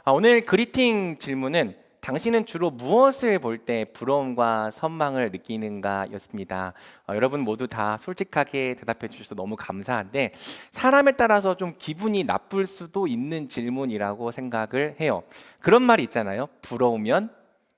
오늘 그리팅 질문은 당신은 주로 무엇을 볼 때 부러움과 선망을 느끼는가 였습니다. 여러분 모두 다 솔직하게 대답해 주셔서 너무 감사한데 사람에 따라서 좀 기분이 나쁠 수도 있는 질문이라고 생각을 해요. 그런 말이 있잖아요. 부러우면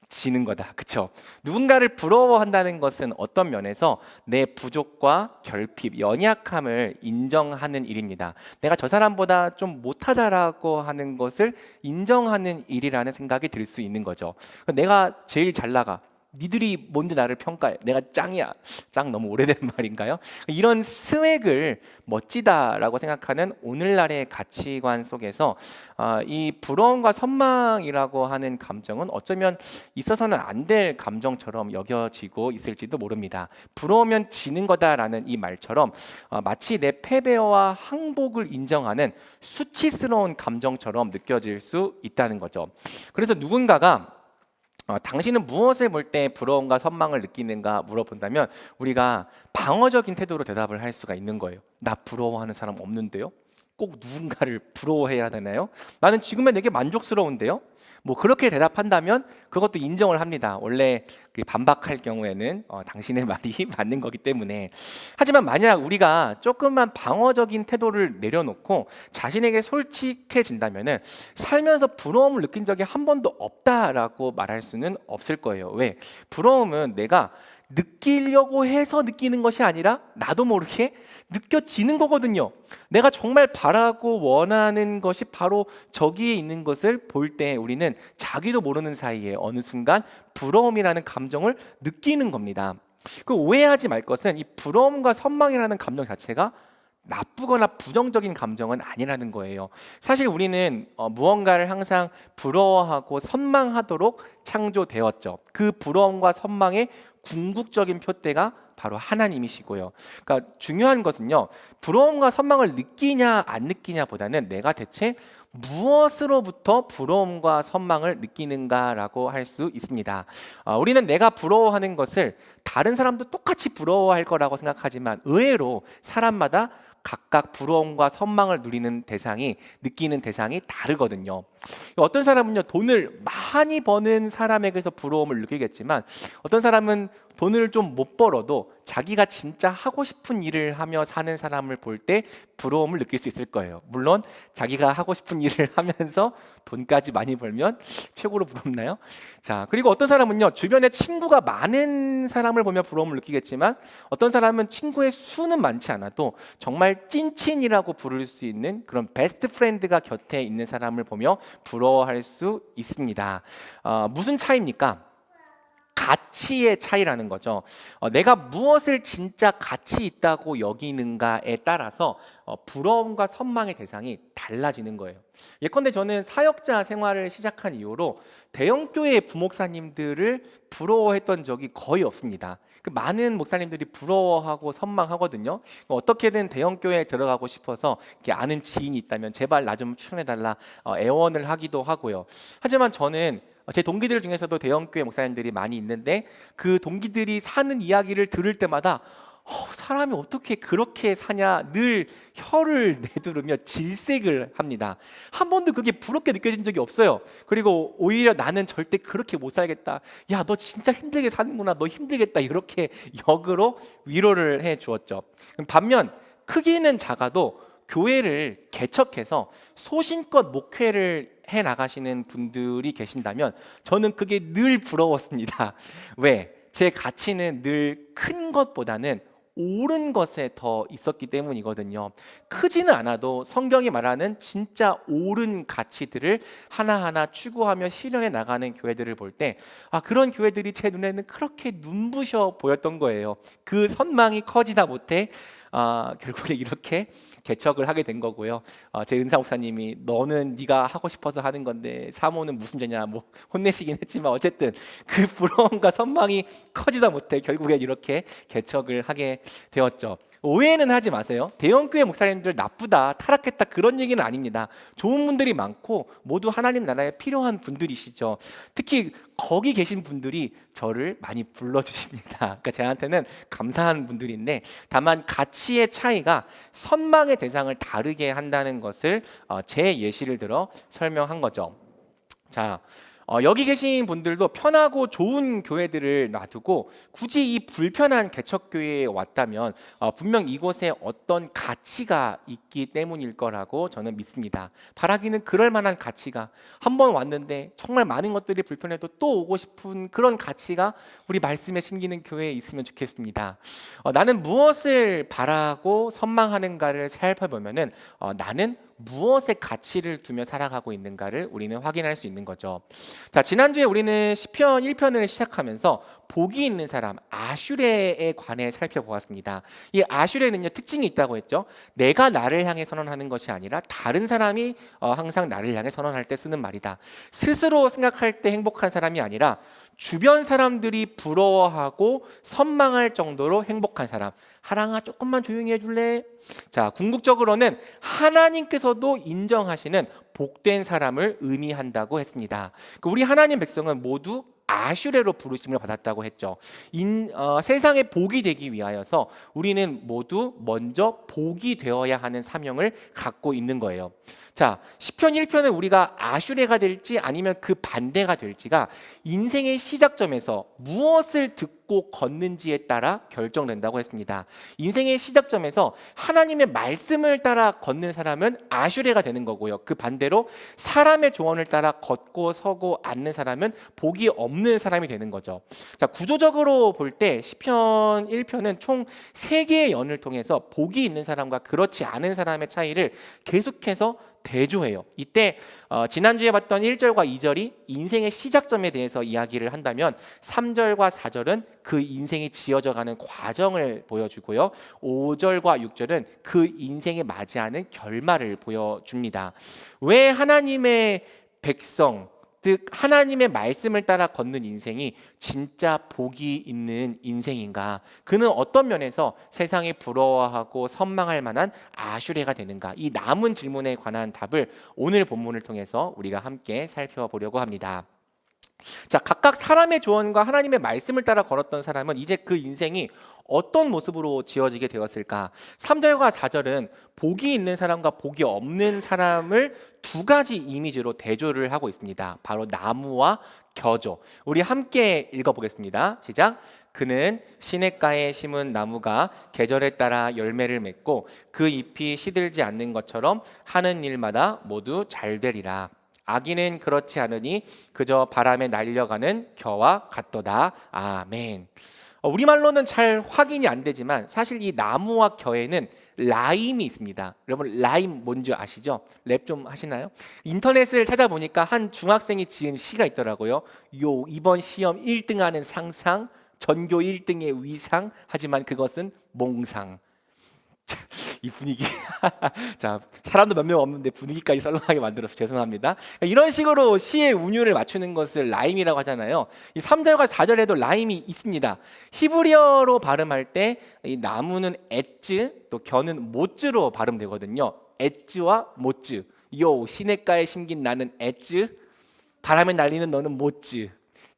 지는 거다. 그쵸? 누군가를 부러워한다는 것은 어떤 면에서 내 부족과 결핍, 연약함을 인정하는 일입니다. 내가 저 사람보다 좀 못하다라고 하는 것을 인정하는 일이라는 생각이 들 수 있는 거죠. 내가 제일 잘 나가. 니들이 뭔데 나를 평가해? 내가 짱이야. 짱 너무 오래된 말인가요? 이런 스웩을 멋지다라고 생각하는 오늘날의 가치관 속에서 이 부러움과 선망이라고 하는 감정은 어쩌면 있어서는 안 될 감정처럼 여겨지고 있을지도 모릅니다. 부러우면 지는 거다라는 이 말처럼 마치 내 패배와 항복을 인정하는 수치스러운 감정처럼 느껴질 수 있다는 거죠. 그래서 누군가가 당신은 무엇을 볼 때 부러움과 선망을 느끼는가 물어본다면 우리가 방어적인 태도로 대답을 할 수가 있는 거예요. 나 부러워하는 사람 없는데요? 꼭 누군가를 부러워해야 되나요? 나는 지금의 내게 만족스러운데요? 뭐 그렇게 대답한다면 그것도 인정을 합니다. 원래 그 반박할 경우에는 당신의 말이 맞는 거기 때문에. 하지만 만약 우리가 조금만 방어적인 태도를 내려놓고 자신에게 솔직해진다면은 살면서 부러움을 느낀 적이 한 번도 없다라고 말할 수는 없을 거예요. 왜? 부러움은 내가 느끼려고 해서 느끼는 것이 아니라 나도 모르게 느껴지는 거거든요. 내가 정말 바라고 원하는 것이 바로 저기에 있는 것을 볼 때 우리는 자기도 모르는 사이에 어느 순간 부러움이라는 감정을 느끼는 겁니다. 그 오해하지 말 것은 이 부러움과 선망이라는 감정 자체가 나쁘거나 부정적인 감정은 아니라는 거예요. 사실 우리는 무언가를 항상 부러워하고 선망하도록 창조되었죠. 그 부러움과 선망의 궁극적인 표대가 바로 하나님이시고요. 그러니까 중요한 것은요, 부러움과 선망을 느끼냐 안 느끼냐보다는 내가 대체 무엇으로부터 부러움과 선망을 느끼는가라고 할 수 있습니다. 우리는 내가 부러워하는 것을 다른 사람도 똑같이 부러워할 거라고 생각하지만 의외로 사람마다 각각 부러움과 선망을 누리는 대상이 느끼는 대상이 다르거든요. 어떤 사람은요 돈을 많이 버는 사람에게서 부러움을 느끼겠지만 어떤 사람은 돈을 좀 못 벌어도 자기가 진짜 하고 싶은 일을 하며 사는 사람을 볼 때 부러움을 느낄 수 있을 거예요. 물론 자기가 하고 싶은 일을 하면서 돈까지 많이 벌면 최고로 부럽나요? 자, 그리고 어떤 사람은요 주변에 친구가 많은 사람을 보며 부러움을 느끼겠지만 어떤 사람은 친구의 수는 많지 않아도 정말 찐친이라고 부를 수 있는 그런 베스트 프렌드가 곁에 있는 사람을 보며 부러워할 수 있습니다. 무슨 차이입니까? 가치의 차이라는 거죠. 내가 무엇을 진짜 가치 있다고 여기는가에 따라서 부러움과 선망의 대상이 달라지는 거예요. 예컨대 저는 사역자 생활을 시작한 이후로 대형교회 부목사님들을 부러워했던 적이 거의 없습니다. 그 많은 목사님들이 부러워하고 선망하거든요. 어떻게든 대형교회에 들어가고 싶어서 이렇게 아는 지인이 있다면 제발 나 좀 추천해달라 애원을 하기도 하고요. 하지만 저는 제 동기들 중에서도 대형교회 목사님들이 많이 있는데 그 동기들이 사는 이야기를 들을 때마다 사람이 어떻게 그렇게 사냐 늘 혀를 내두르며 질색을 합니다. 한 번도 그게 부럽게 느껴진 적이 없어요. 그리고 오히려 나는 절대 그렇게 못 살겠다. 야, 너 진짜 힘들게 사는구나. 너 힘들겠다. 이렇게 역으로 위로를 해 주었죠. 반면 크기는 작아도 교회를 개척해서 소신껏 목회를 해 나가시는 분들이 계신다면 저는 그게 늘 부러웠습니다. 왜? 제 가치는 늘 큰 것보다는 옳은 것에 더 있었기 때문이거든요. 크지는 않아도 성경이 말하는 진짜 옳은 가치들을 하나하나 추구하며 실현해 나가는 교회들을 볼 때 그런 교회들이 제 눈에는 그렇게 눈부셔 보였던 거예요. 그 선망이 커지다 못해 결국에 이렇게 개척을 하게 된 거고요. 제 은사 목사님이 너는 네가 하고 싶어서 하는 건데 사모는 무슨 죄냐 뭐 혼내시긴 했지만 어쨌든 그 부러움과 선망이 커지다 못해 결국에 이렇게 개척을 하게 되었죠. 오해는 하지 마세요. 대형교회 목사님들 나쁘다, 타락했다 그런 얘기는 아닙니다. 좋은 분들이 많고 모두 하나님 나라에 필요한 분들이시죠. 특히 거기 계신 분들이 저를 많이 불러주십니다. 그러니까 저한테는 감사한 분들인데 다만 가치의 차이가 선망의 대상을 다르게 한다는 것을 제 예시를 들어 설명한 거죠. 자, 여기 계신 분들도 편하고 좋은 교회들을 놔두고 굳이 이 불편한 개척교회에 왔다면 분명 이곳에 어떤 가치가 있기 때문일 거라고 저는 믿습니다. 바라기는 그럴 만한 가치가, 한번 왔는데 정말 많은 것들이 불편해도 또 오고 싶은 그런 가치가 우리 말씀에 심기는 교회에 있으면 좋겠습니다. 나는 무엇을 바라고 선망하는가를 살펴보면은 나는 무엇에 가치를 두며 살아가고 있는가를 우리는 확인할 수 있는 거죠. 자, 지난주에 우리는 시편 1편을 시작하면서 복이 있는 사람 아슈레에 관해 살펴보았습니다. 이 아슈레는요, 특징이 있다고 했죠. 내가 나를 향해 선언하는 것이 아니라 다른 사람이 항상 나를 향해 선언할 때 쓰는 말이다. 스스로 생각할 때 행복한 사람이 아니라 주변 사람들이 부러워하고 선망할 정도로 행복한 사람. 하랑아, 조금만 조용히 해줄래? 자, 궁극적으로는 하나님께서도 인정하시는 복된 사람을 의미한다고 했습니다. 우리 하나님 백성은 모두 아슈레로 부르심을 받았다고 했죠. 세상에 복이 되기 위하여서 우리는 모두 먼저 복이 되어야 하는 사명을 갖고 있는 거예요. 자, 시편 1편은 우리가 아슈레가 될지 아니면 그 반대가 될지가 인생의 시작점에서 무엇을 듣고 걷는지에 따라 결정된다고 했습니다. 인생의 시작점에서 하나님의 말씀을 따라 걷는 사람은 아슈레가 되는 거고요. 그 반대로 사람의 조언을 따라 걷고 서고 앉는 사람은 복이 없는 사람이 되는 거죠. 자, 구조적으로 볼 때 시편 1편은 총 3개의 연을 통해서 복이 있는 사람과 그렇지 않은 사람의 차이를 계속해서 대조해요. 이때 지난주에 봤던 1절과 2절이 인생의 시작점에 대해서 이야기를 한다면 3절과 4절은 그 인생이 지어져가는 과정을 보여주고요. 5절과 6절은 그 인생에 맞이하는 결말을 보여줍니다. 왜 하나님의 백성, 즉 하나님의 말씀을 따라 걷는 인생이 진짜 복이 있는 인생인가? 그는 어떤 면에서 세상에 부러워하고 선망할 만한 아슈레가 되는가? 이 남은 질문에 관한 답을 오늘 본문을 통해서 우리가 함께 살펴보려고 합니다. 자, 각각 사람의 조언과 하나님의 말씀을 따라 걸었던 사람은 이제 그 인생이 어떤 모습으로 지어지게 되었을까? 3절과 4절은 복이 있는 사람과 복이 없는 사람을 두 가지 이미지로 대조를 하고 있습니다. 바로 나무와 겨죠. 우리 함께 읽어보겠습니다. 시작. 그는 시냇가에 심은 나무가 계절에 따라 열매를 맺고 그 잎이 시들지 않는 것처럼 하는 일마다 모두 잘 되리라. 악인은 그렇지 않으니 그저 바람에 날려가는 겨와 같도다. 아멘. 우리말로는 잘 확인이 안 되지만 사실 이 나무와 겨에는 라임이 있습니다. 여러분 라임 뭔지 아시죠? 랩 좀 하시나요? 인터넷을 찾아보니까 한 중학생이 지은 시가 있더라고요. 이번 시험 1등하는 상상, 전교 1등의 위상, 하지만 그것은 몽상. 이 분위기 자, 사람도 몇 명 없는데 분위기까지 썰렁하게 만들어서 죄송합니다. 이런 식으로 시의 운율을 맞추는 것을 라임이라고 하잖아요. 이 3절과 4절에도 라임이 있습니다. 히브리어로 발음할 때 이 나무는 에츠, 또 겨는 모츠로 발음되거든요. 에츠와 모츠. 시냇가에 심긴 나는 에츠, 바람에 날리는 너는 모츠.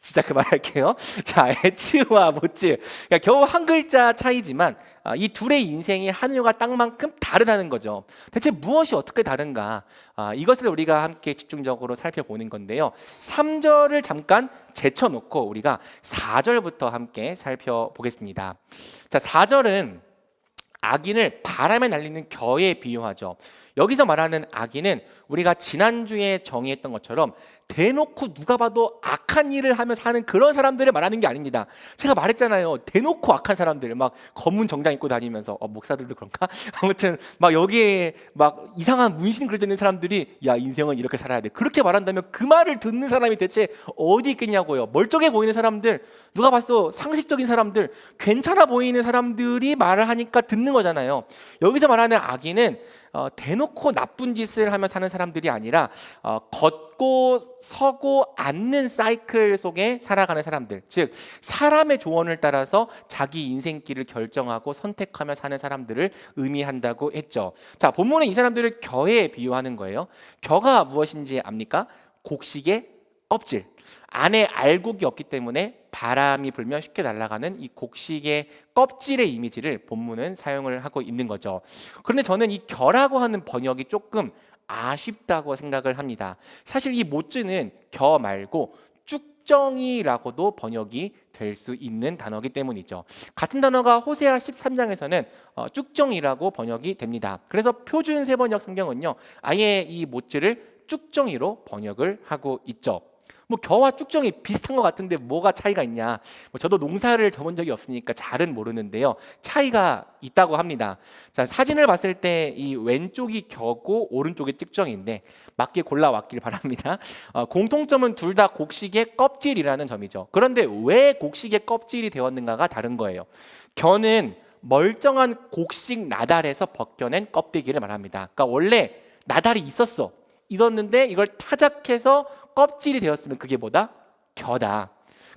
진짜 그 말할게요. 자, 에츠와 모츠. 그러니까 겨우 한 글자 차이지만 이 둘의 인생이 하늘과 땅만큼 다르다는 거죠. 대체 무엇이 어떻게 다른가? 이것을 우리가 함께 집중적으로 살펴보는 건데요. 3절을 잠깐 제쳐놓고 우리가 4절부터 함께 살펴보겠습니다. 자, 4절은 악인을 바람에 날리는 겨에 비유하죠. 여기서 말하는 악인은 우리가 지난주에 정의했던 것처럼 대놓고 누가 봐도 악한 일을 하며 사는 그런 사람들을 말하는 게 아닙니다. 제가 말했잖아요. 대놓고 악한 사람들, 막 검은 정장 입고 다니면서 목사들도 그런가? 아무튼 막 여기에 막 이상한 문신 그려져 있는 사람들이 야, 인생은 이렇게 살아야 돼. 그렇게 말한다면 그 말을 듣는 사람이 대체 어디 있겠냐고요. 멀쩡해 보이는 사람들, 누가 봤어 상식적인 사람들, 괜찮아 보이는 사람들이 말을 하니까 듣는 거잖아요. 여기서 말하는 악인은 대놓고 나쁜 짓을 하며 사는 사람들이 아니라 걷고 서고 앉는 사이클 속에 살아가는 사람들, 즉 사람의 조언을 따라서 자기 인생길을 결정하고 선택하며 사는 사람들을 의미한다고 했죠. 자, 본문은 이 사람들을 겨에 비유하는 거예요. 겨가 무엇인지 압니까? 곡식의 껍질. 안에 알곡이 없기 때문에 바람이 불면 쉽게 날아가는 이 곡식의 껍질의 이미지를 본문은 사용을 하고 있는 거죠. 그런데 저는 이 겨라고 하는 번역이 조금 아쉽다고 생각을 합니다. 사실 이 못즈는 겨 말고 쭉정이라고도 번역이 될 수 있는 단어이기 때문이죠. 같은 단어가 호세아 13장에서는 쭉정이라고 번역이 됩니다. 그래서 표준 세번역 성경은요, 아예 이 못즈를 쭉정이로 번역을 하고 있죠. 뭐 겨와 쭉정이 비슷한 것 같은데 뭐가 차이가 있냐? 뭐 저도 농사를 져본 적이 없으니까 잘은 모르는데요. 차이가 있다고 합니다. 자, 사진을 봤을 때 이 왼쪽이 겨고 오른쪽이 쭉정인데 맞게 골라왔길 바랍니다. 공통점은 둘 다 곡식의 껍질이라는 점이죠. 그런데 왜 곡식의 껍질이 되었는가가 다른 거예요. 겨는 멀쩡한 곡식 나달에서 벗겨낸 껍데기를 말합니다. 그러니까 원래 나달이 있었는데 이걸 타작해서 껍질이 되었으면 그게 뭐다? 겨다.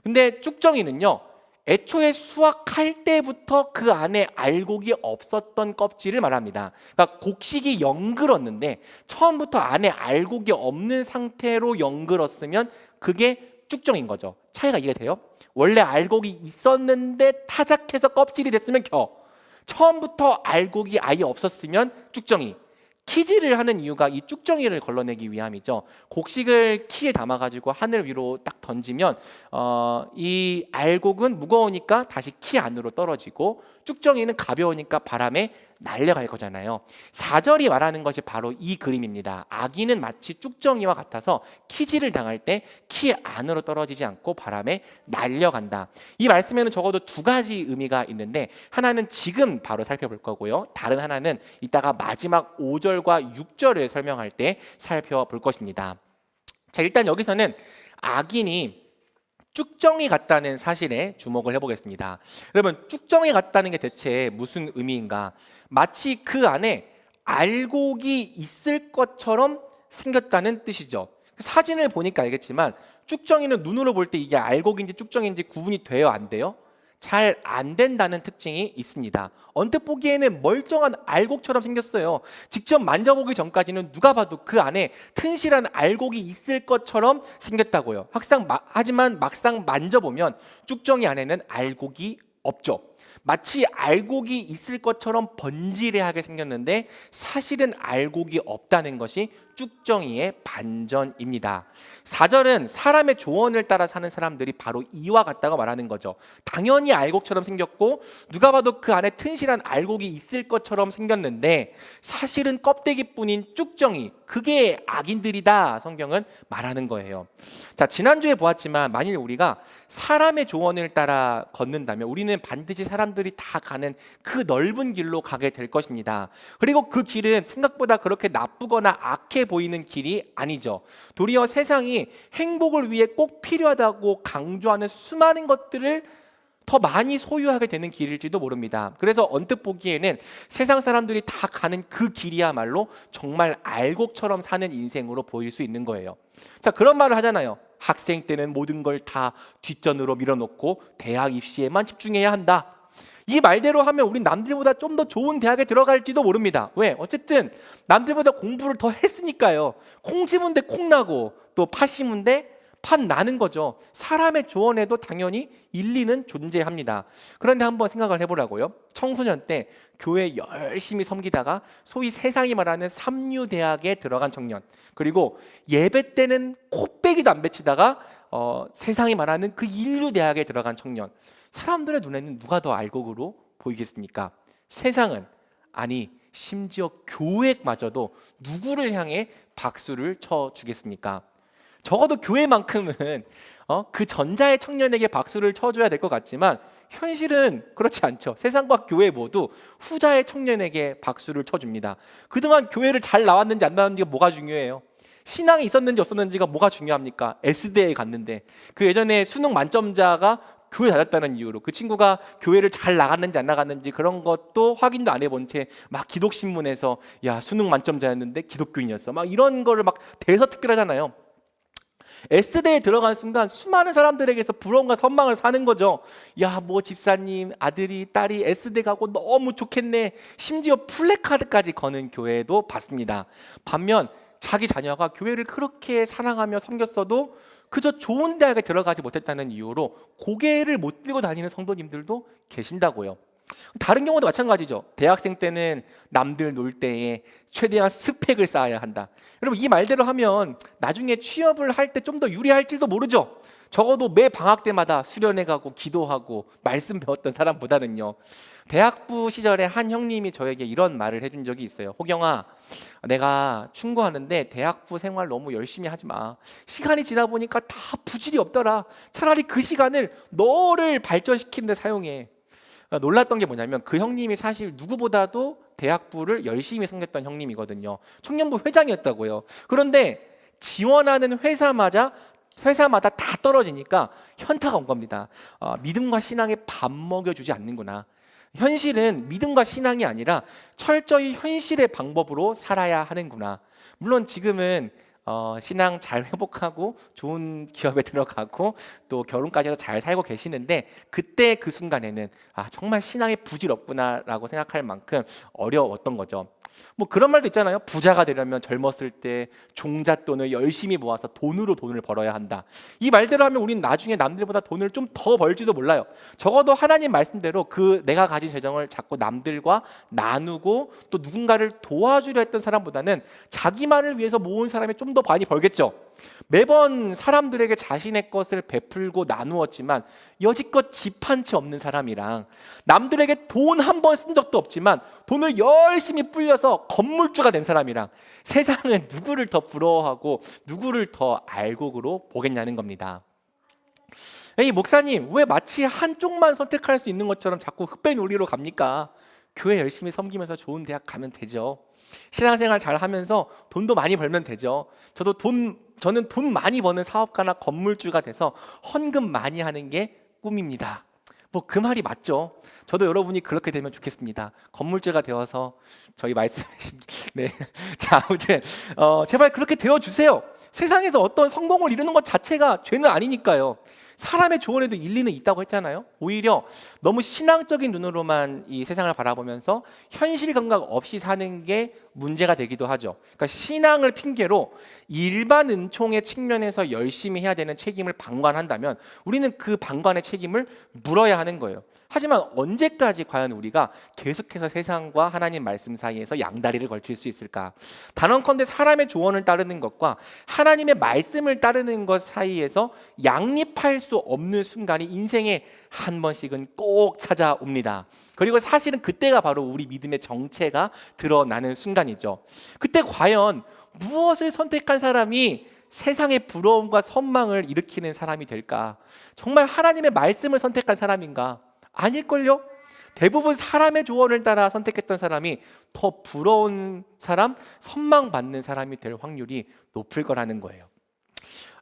근데 쭉정이는요, 애초에 수확할 때부터 그 안에 알곡이 없었던 껍질을 말합니다. 그러니까 곡식이 영글었는데 처음부터 안에 알곡이 없는 상태로 영글었으면 그게 쭉정인 거죠. 차이가 이해돼요? 원래 알곡이 있었는데 타작해서 껍질이 됐으면 겨. 처음부터 알곡이 아예 없었으면 쭉정이. 키질을 하는 이유가 이 쭉정이를 걸러내기 위함이죠. 곡식을 키에 담아가지고 하늘 위로 딱 던지면 이 알곡은 무거우니까 다시 키 안으로 떨어지고 쭉정이는 가벼우니까 바람에 날려갈 거잖아요. 4절이 말하는 것이 바로 이 그림입니다. 아기는 마치 쭉정이와 같아서 키질을 당할 때 키 안으로 떨어지지 않고 바람에 날려간다. 이 말씀에는 적어도 두 가지 의미가 있는데 하나는 지금 바로 살펴볼 거고요. 다른 하나는 이따가 마지막 5절과 6절을 설명할 때 살펴볼 것입니다. 자, 일단 여기서는 악인이 쭉정이 같다는 사실에 주목을 해보겠습니다. 여러분, 쭉정이 같다는 게 대체 무슨 의미인가? 마치 그 안에 알곡이 있을 것처럼 생겼다는 뜻이죠. 사진을 보니까 알겠지만 쭉정이는 눈으로 볼 때 이게 알곡인지 쭉정인지 구분이 돼요, 안 돼요? 잘 안 된다는 특징이 있습니다. 언뜻 보기에는 멀쩡한 알곡처럼 생겼어요. 직접 만져보기 전까지는 누가 봐도 그 안에 튼실한 알곡이 있을 것처럼 생겼다고요. 하지만 막상 만져보면 쭉정이 안에는 알곡이 없죠. 마치 알곡이 있을 것처럼 번지르하게 생겼는데 사실은 알곡이 없다는 것이 쭉정이의 반전입니다. 4절은 사람의 조언을 따라 사는 사람들이 바로 이와 같다고 말하는 거죠. 당연히 알곡처럼 생겼고 누가 봐도 그 안에 튼실한 알곡이 있을 것처럼 생겼는데 사실은 껍데기뿐인 쭉정이, 그게 악인들이다, 성경은 말하는 거예요. 자, 지난주에 보았지만 만일 우리가 사람의 조언을 따라 걷는다면 우리는 반드시 사람들이 다 가는 그 넓은 길로 가게 될 것입니다. 그리고 그 길은 생각보다 그렇게 나쁘거나 악해 보이는 길이 아니죠. 도리어 세상이 행복을 위해 꼭 필요하다고 강조하는 수많은 것들을 더 많이 소유하게 되는 길일지도 모릅니다. 그래서 언뜻 보기에는 세상 사람들이 다 가는 그 길이야말로 정말 알곡처럼 사는 인생으로 보일 수 있는 거예요. 자, 그런 말을 하잖아요. 학생 때는 모든 걸 다 뒷전으로 밀어놓고 대학 입시에만 집중해야 한다. 이 말대로 하면 우린 남들보다 좀 더 좋은 대학에 들어갈지도 모릅니다. 왜? 어쨌든 남들보다 공부를 더 했으니까요. 콩 심은 데 콩 나고 또 팥 심은 데 팥 나는 거죠. 사람의 조언에도 당연히 일리는 존재합니다. 그런데 한번 생각을 해보라고요. 청소년 때 교회 열심히 섬기다가 소위 세상이 말하는 삼류대학에 들어간 청년, 그리고 예배 때는 코빼기도 안 베치다가 세상이 말하는 그 인류대학에 들어간 청년, 사람들의 눈에는 누가 더 알곡으로 보이겠습니까? 세상은, 아니 심지어 교회마저도 누구를 향해 박수를 쳐주겠습니까? 적어도 교회만큼은 그 전자의 청년에게 박수를 쳐줘야 될 것 같지만 현실은 그렇지 않죠. 세상과 교회 모두 후자의 청년에게 박수를 쳐줍니다. 그동안 교회를 잘 나왔는지 안 나왔는지가 뭐가 중요해요? 신앙이 있었는지 없었는지가 뭐가 중요합니까? S대에 갔는데 그 예전에 수능 만점자가 교회 다녔다는 이유로 그 친구가 교회를 잘 나갔는지 안 나갔는지 그런 것도 확인도 안 해본 채 막 기독신문에서 야, 수능 만점자였는데 기독교인이었어, 막 이런 거를 막 대서특필하잖아요. S대에 들어간 순간 수많은 사람들에게서 부러움과 선망을 사는 거죠. 야, 뭐 집사님 아들이 딸이 S대 가고 너무 좋겠네. 심지어 플래카드까지 거는 교회도 봤습니다. 반면 자기 자녀가 교회를 그렇게 사랑하며 섬겼어도 그저 좋은 대학에 들어가지 못했다는 이유로 고개를 못 들고 다니는 성도님들도 계신다고요. 다른 경우도 마찬가지죠. 대학생 때는 남들 놀 때에 최대한 스펙을 쌓아야 한다. 여러분, 이 말대로 하면 나중에 취업을 할 때 좀 더 유리할지도 모르죠. 적어도 매 방학 때마다 수련회 가고 기도하고 말씀 배웠던 사람보다는요. 대학부 시절에 한 형님이 저에게 이런 말을 해준 적이 있어요. 호경아, 내가 충고하는데 대학부 생활 너무 열심히 하지 마. 시간이 지나 보니까 다 부질이 없더라. 차라리 그 시간을 너를 발전시키는 데 사용해. 놀랐던 게 뭐냐면 그 형님이 사실 누구보다도 대학부를 열심히 섬겼던 형님이거든요. 청년부 회장이었다고요. 그런데 지원하는 회사마다 다 떨어지니까 현타가 온 겁니다. 믿음과 신앙에 밥 먹여주지 않는구나. 현실은 믿음과 신앙이 아니라 철저히 현실의 방법으로 살아야 하는구나. 물론 지금은 신앙 잘 회복하고 좋은 기업에 들어가고 또 결혼까지 해서 잘 살고 계시는데, 그때 그 순간에는 정말 신앙이 부질없구나라고 생각할 만큼 어려웠던 거죠. 뭐 그런 말도 있잖아요. 부자가 되려면 젊었을 때 종잣돈을 열심히 모아서 돈으로 돈을 벌어야 한다. 이 말대로 하면 우리는 나중에 남들보다 돈을 좀 더 벌지도 몰라요. 적어도 하나님 말씀대로 그 내가 가진 재정을 자꾸 남들과 나누고 또 누군가를 도와주려 했던 사람보다는 자기만을 위해서 모은 사람이 좀 더 많이 벌겠죠. 매번 사람들에게 자신의 것을 베풀고 나누었지만 여지껏 집 한 채 없는 사람이랑 남들에게 돈 한 번 쓴 적도 없지만 돈을 열심히 불려서 건물주가 된 사람이랑 세상은 누구를 더 부러워하고 누구를 더 알곡으로 보겠냐는 겁니다. 에이, 목사님, 왜 마치 한쪽만 선택할 수 있는 것처럼 자꾸 흑백 논리로 갑니까? 교회 열심히 섬기면서 좋은 대학 가면 되죠. 신앙생활 잘 하면서 돈도 많이 벌면 되죠. 저는 돈 많이 버는 사업가나 건물주가 돼서 헌금 많이 하는 게 꿈입니다. 뭐 그 말이 맞죠. 저도 여러분이 그렇게 되면 좋겠습니다. 건물주가 되어서 저희 말씀하신 네. 자, 아무튼 제발 그렇게 되어 주세요. 세상에서 어떤 성공을 이루는 것 자체가 죄는 아니니까요. 사람의 조언에도 일리는 있다고 했잖아요. 오히려 너무 신앙적인 눈으로만 이 세상을 바라보면서 현실 감각 없이 사는 게 문제가 되기도 하죠. 그러니까 신앙을 핑계로 일반 은총의 측면에서 열심히 해야 되는 책임을 방관한다면 우리는 그 방관의 책임을 물어야 하는 거예요. 하지만 언제까지 과연 우리가 계속해서 세상과 하나님 말씀 사이에서 양다리를 걸칠 수 있을까? 단언컨대 사람의 조언을 따르는 것과 하나님의 말씀을 따르는 것 사이에서 양립할 수 없는 순간이 인생에 한 번씩은 꼭 찾아옵니다. 그리고 사실은 그때가 바로 우리 믿음의 정체가 드러나는 순간이죠. 그때 과연 무엇을 선택한 사람이 세상의 부러움과 선망을 일으키는 사람이 될까? 정말 하나님의 말씀을 선택한 사람인가? 아닐걸요? 대부분 사람의 조언을 따라 선택했던 사람이 더 부러운 사람, 선망받는 사람이 될 확률이 높을 거라는 거예요.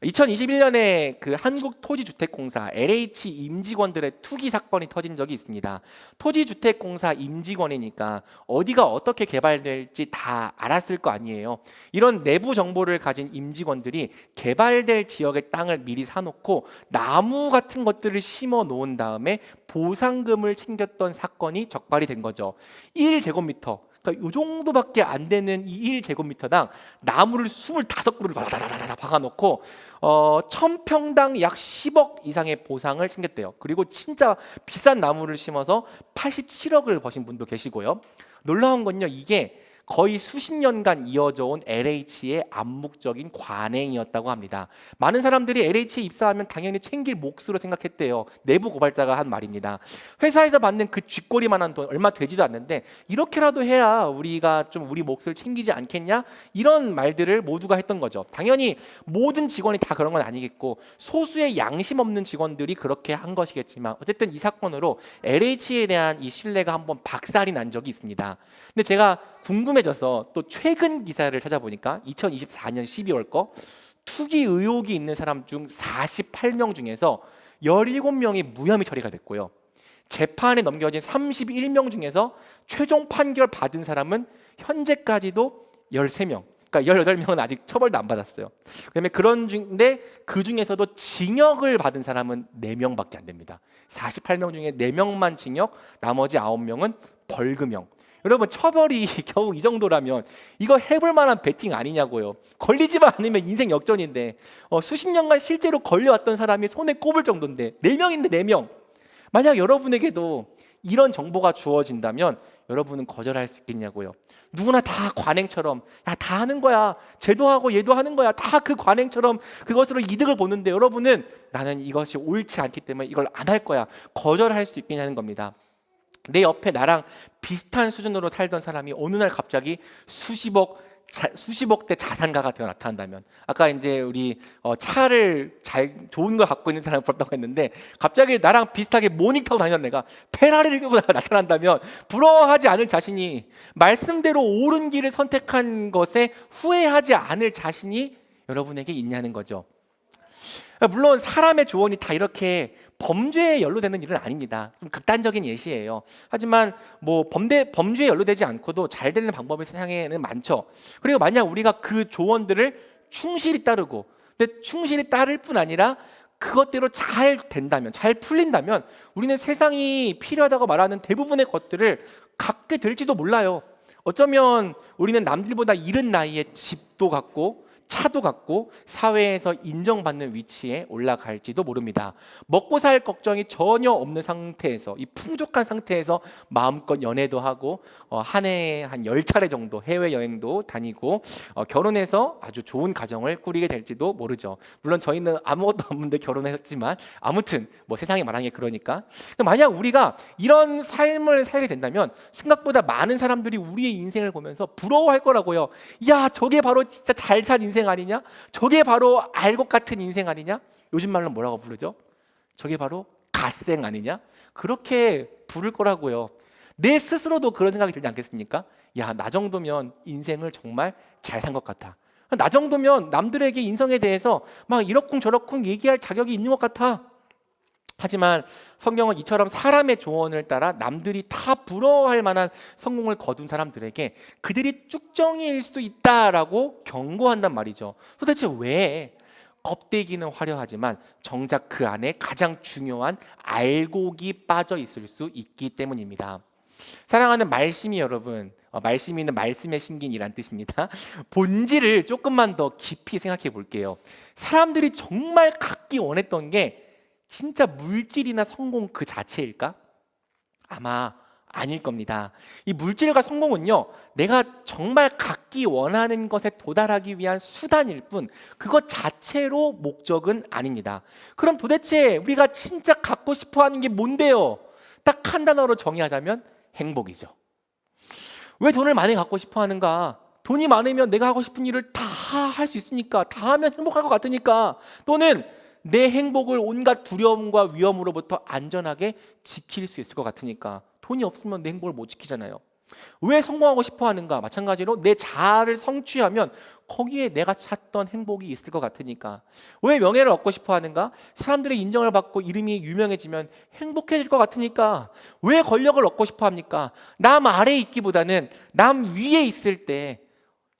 2021년에 그 한국토지주택공사 LH 임직원들의 투기 사건이 터진 적이 있습니다. 토지주택공사 임직원이니까 어디가 어떻게 개발될지 다 알았을 거 아니에요. 이런 내부 정보를 가진 임직원들이 개발될 지역의 땅을 미리 사놓고 나무 같은 것들을 심어 놓은 다음에 보상금을 챙겼던 사건이 적발이 된 거죠. 1제곱미터, 그러니까 이 정도밖에 안 되는 이 1제곱미터당 나무를 25그루를 바다다다다 박아놓고 1000평당 약 10억 이상의 보상을 챙겼대요. 그리고 진짜 비싼 나무를 심어서 87억을 버신 분도 계시고요. 놀라운 건요, 이게 거의 수십 년간 이어져 온 LH의 암묵적인 관행이었다고 합니다. 많은 사람들이 LH에 입사하면 당연히 챙길 몫으로 생각했대요. 내부 고발자가 한 말입니다. 회사에서 받는 그 쥐꼬리만한 돈 얼마 되지도 않는데 이렇게라도 해야 우리가 좀 우리 몫을 챙기지 않겠냐? 이런 말들을 모두가 했던 거죠. 당연히 모든 직원이 다 그런 건 아니겠고 소수의 양심 없는 직원들이 그렇게 한 것이겠지만 어쨌든 이 사건으로 LH에 대한 이 신뢰가 한번 박살이 난 적이 있습니다. 근데 제가 궁금해져서 또 최근 기사를 찾아보니까 2024년 12월 거 투기 의혹이 있는 사람 중 48명 중에서 17명이 무혐의 처리가 됐고요. 재판에 넘겨진 31명 중에서 최종 판결 받은 사람은 현재까지도 13명. 그러니까 18명은 아직 처벌도 안 받았어요. 그다음에 그 중에서도 징역을 받은 사람은 4명밖에 안 됩니다. 48명 중에 4명만 징역, 나머지 9명은 벌금형. 여러분, 처벌이 겨우 이 정도라면 이거 해볼 만한 베팅 아니냐고요. 걸리지만 않으면 인생 역전인데 수십 년간 실제로 걸려왔던 사람이 손에 꼽을 정도인데 4명인데 4명. 만약 여러분에게도 이런 정보가 주어진다면 여러분은 거절할 수 있겠냐고요. 누구나 다 관행처럼 야, 다 하는 거야. 쟤도 하고 얘도 하는 거야. 다 그 관행처럼 그것으로 이득을 보는데 여러분은 나는 이것이 옳지 않기 때문에 이걸 안 할 거야. 거절할 수 있겠냐는 겁니다. 내 옆에 나랑 비슷한 수준으로 살던 사람이 어느 날 갑자기 수십억대 자산가가 되어 나타난다면, 아까 이제 우리 차를 좋은 걸 갖고 있는 사람을 부럽다고 했는데 갑자기 나랑 비슷하게 모닝 타고 다니던 애가 페라리를 끌고 나타난다면 부러워하지 않을 자신이, 말씀대로 옳은 길을 선택한 것에 후회하지 않을 자신이 여러분에게 있냐는 거죠. 물론 사람의 조언이 다 이렇게 범죄에 연루되는 일은 아닙니다. 좀 극단적인 예시예요. 하지만 뭐 범죄에 연루되지 않고도 잘 되는 방법이 세상에는 많죠. 그리고 만약 우리가 그 조언들을 충실히 따르고, 근데 충실히 따를 뿐 아니라 그것대로 잘 된다면, 잘 풀린다면 우리는 세상이 필요하다고 말하는 대부분의 것들을 갖게 될지도 몰라요. 어쩌면 우리는 남들보다 이른 나이에 집도 갖고 차도 갖고 사회에서 인정받는 위치에 올라갈지도 모릅니다. 먹고 살 걱정이 전혀 없는 상태에서, 이 풍족한 상태에서 마음껏 연애도 하고 한 해에 한 10차례 정도 해외여행도 다니고 결혼해서 아주 좋은 가정을 꾸리게 될지도 모르죠. 물론 저희는 아무것도 없는데 결혼했지만 아무튼 뭐 세상이 말하는 게 그러니까. 만약 우리가 이런 삶을 살게 된다면 생각보다 많은 사람들이 우리의 인생을 보면서 부러워할 거라고요. 야, 저게 바로 진짜 잘 산 인생 아니냐? 저게 바로 알 것 같은 인생 아니냐? 요즘 말로 뭐라고 부르죠? 저게 바로 갓생 아니냐? 그렇게 부를 거라고요. 내 스스로도 그런 생각이 들지 않겠습니까? 야, 나 정도면 인생을 정말 잘 산 것 같아. 나 정도면 남들에게 인성에 대해서 막 이러쿵저러쿵 얘기할 자격이 있는 것 같아. 하지만 성경은 이처럼 사람의 조언을 따라 남들이 다 부러워할 만한 성공을 거둔 사람들에게 그들이 쭉정이일 수 있다라고 경고한단 말이죠. 도대체 왜? 껍데기는 화려하지만 정작 그 안에 가장 중요한 알곡이 빠져 있을 수 있기 때문입니다. 사랑하는 말씀이 여러분, 말씀이는 말씀에 심긴이란 뜻입니다. 본질을 조금만 더 깊이 생각해 볼게요. 사람들이 정말 갖기 원했던 게 진짜 물질이나 성공 그 자체일까? 아마 아닐 겁니다. 이 물질과 성공은요, 내가 정말 갖기 원하는 것에 도달하기 위한 수단일 뿐 그것 자체로 목적은 아닙니다. 그럼 도대체 우리가 진짜 갖고 싶어 하는 게 뭔데요? 딱 한 단어로 정의하자면 행복이죠. 왜 돈을 많이 갖고 싶어 하는가? 돈이 많으면 내가 하고 싶은 일을 다 할 수 있으니까, 다 하면 행복할 것 같으니까, 또는 내 행복을 온갖 두려움과 위험으로부터 안전하게 지킬 수 있을 것 같으니까. 돈이 없으면 내 행복을 못 지키잖아요. 왜 성공하고 싶어 하는가? 마찬가지로 내 자아를 성취하면 거기에 내가 찾던 행복이 있을 것 같으니까. 왜 명예를 얻고 싶어 하는가? 사람들의 인정을 받고 이름이 유명해지면 행복해질 것 같으니까. 왜 권력을 얻고 싶어 합니까? 남 아래에 있기보다는 남 위에 있을 때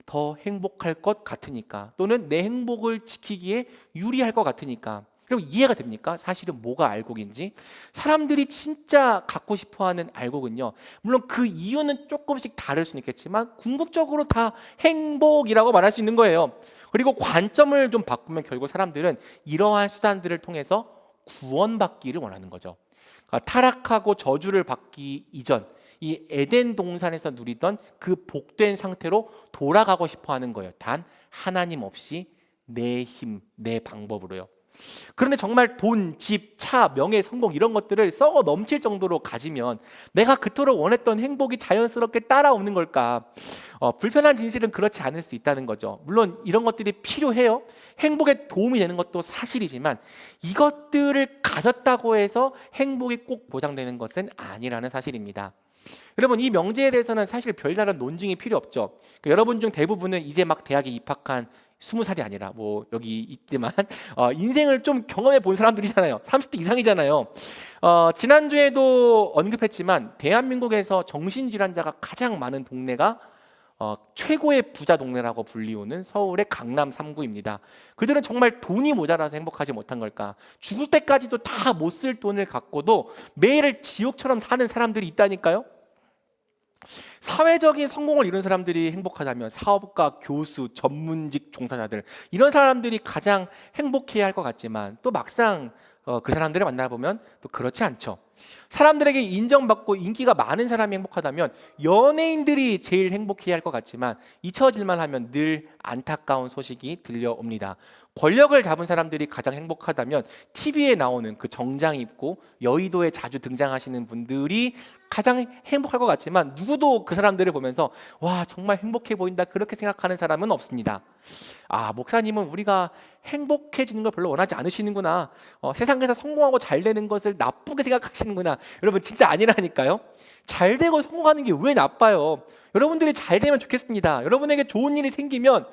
더 행복할 것 같으니까, 또는 내 행복을 지키기에 유리할 것 같으니까. 그럼 이해가 됩니까? 사실은 뭐가 알곡인지. 사람들이 진짜 갖고 싶어하는 알곡은요, 물론 그 이유는 조금씩 다를 수는 있겠지만 궁극적으로 다 행복이라고 말할 수 있는 거예요. 그리고 관점을 좀 바꾸면 결국 사람들은 이러한 수단들을 통해서 구원받기를 원하는 거죠. 그러니까 타락하고 저주를 받기 이전, 이 에덴 동산에서 누리던 그 복된 상태로 돌아가고 싶어 하는 거예요. 단 하나님 없이 내 힘, 내 방법으로요. 그런데 정말 돈, 집, 차, 명예, 성공 이런 것들을 썩어 넘칠 정도로 가지면 내가 그토록 원했던 행복이 자연스럽게 따라오는 걸까? 불편한 진실은 그렇지 않을 수 있다는 거죠. 물론 이런 것들이 필요해요. 행복에 도움이 되는 것도 사실이지만 이것들을 가졌다고 해서 행복이 꼭 보장되는 것은 아니라는 사실입니다. 여러분, 이 명제에 대해서는 사실 별다른 논증이 필요 없죠. 여러분 중 대부분은 이제 막 대학에 입학한 20살이 아니라 뭐 여기 있지만 인생을 좀 경험해 본 사람들이잖아요. 30대 이상이잖아요. 지난주에도 언급했지만 대한민국에서 정신질환자가 가장 많은 동네가 최고의 부자 동네라고 불리우는 서울의 강남 3구입니다. 그들은 정말 돈이 모자라서 행복하지 못한 걸까? 죽을 때까지도 다 못 쓸 돈을 갖고도 매일을 지옥처럼 사는 사람들이 있다니까요. 사회적인 성공을 이룬 사람들이 행복하다면 사업가, 교수, 전문직 종사자들, 이런 사람들이 가장 행복해야 할 것 같지만 또 막상 그 사람들을 만나보면 또 그렇지 않죠. 사람들에게 인정받고 인기가 많은 사람이 행복하다면 연예인들이 제일 행복해야 할 것 같지만 잊혀질만 하면 늘 안타까운 소식이 들려옵니다. 권력을 잡은 사람들이 가장 행복하다면 TV에 나오는 그 정장 입고 여의도에 자주 등장하시는 분들이 가장 행복할 것 같지만 누구도 그 사람들을 보면서 와 정말 행복해 보인다 그렇게 생각하는 사람은 없습니다. 아 목사님은 우리가 행복해지는 걸 별로 원하지 않으시는구나. 세상에서 성공하고 잘 되는 것을 나쁘게 생각하시는구나. 여러분 진짜 아니라니까요. 잘 되고 성공하는 게 왜 나빠요? 여러분들이 잘 되면 좋겠습니다. 여러분에게 좋은 일이 생기면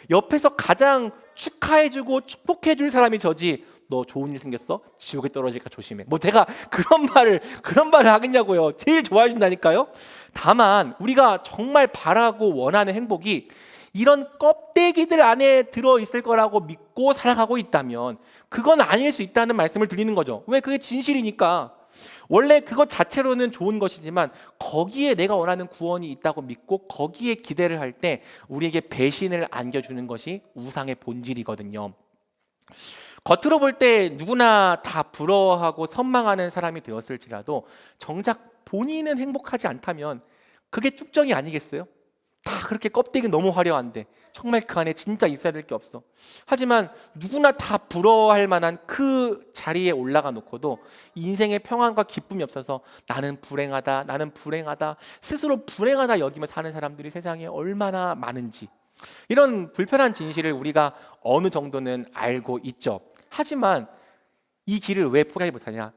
옆에서 가장 축하해주고 축복해줄 사람이 저지. 너 좋은 일 생겼어? 지옥에 떨어질까 조심해. 뭐 제가 그런 말을 하겠냐고요. 제일 좋아해 준다니까요. 다만 우리가 정말 바라고 원하는 행복이 이런 껍데기들 안에 들어 있을 거라고 믿고 살아가고 있다면 그건 아닐 수 있다는 말씀을 드리는 거죠. 왜? 그게 진실이니까. 원래 그것 자체로는 좋은 것이지만 거기에 내가 원하는 구원이 있다고 믿고 거기에 기대를 할 때 우리에게 배신을 안겨주는 것이 우상의 본질이거든요. 겉으로 볼 때 누구나 다 부러워하고 선망하는 사람이 되었을지라도 정작 본인은 행복하지 않다면 그게 쭉정이 아니겠어요? 다 그렇게 껍데기 너무 화려한데 정말 그 안에 진짜 있어야 될 게 없어. 하지만 누구나 다 부러워할 만한 그 자리에 올라가 놓고도 인생의 평안과 기쁨이 없어서 나는 불행하다 스스로 불행하다 여기며 사는 사람들이 세상에 얼마나 많은지, 이런 불편한 진실을 우리가 어느 정도는 알고 있죠. 하지만 이 길을 왜 포기하지 못하냐?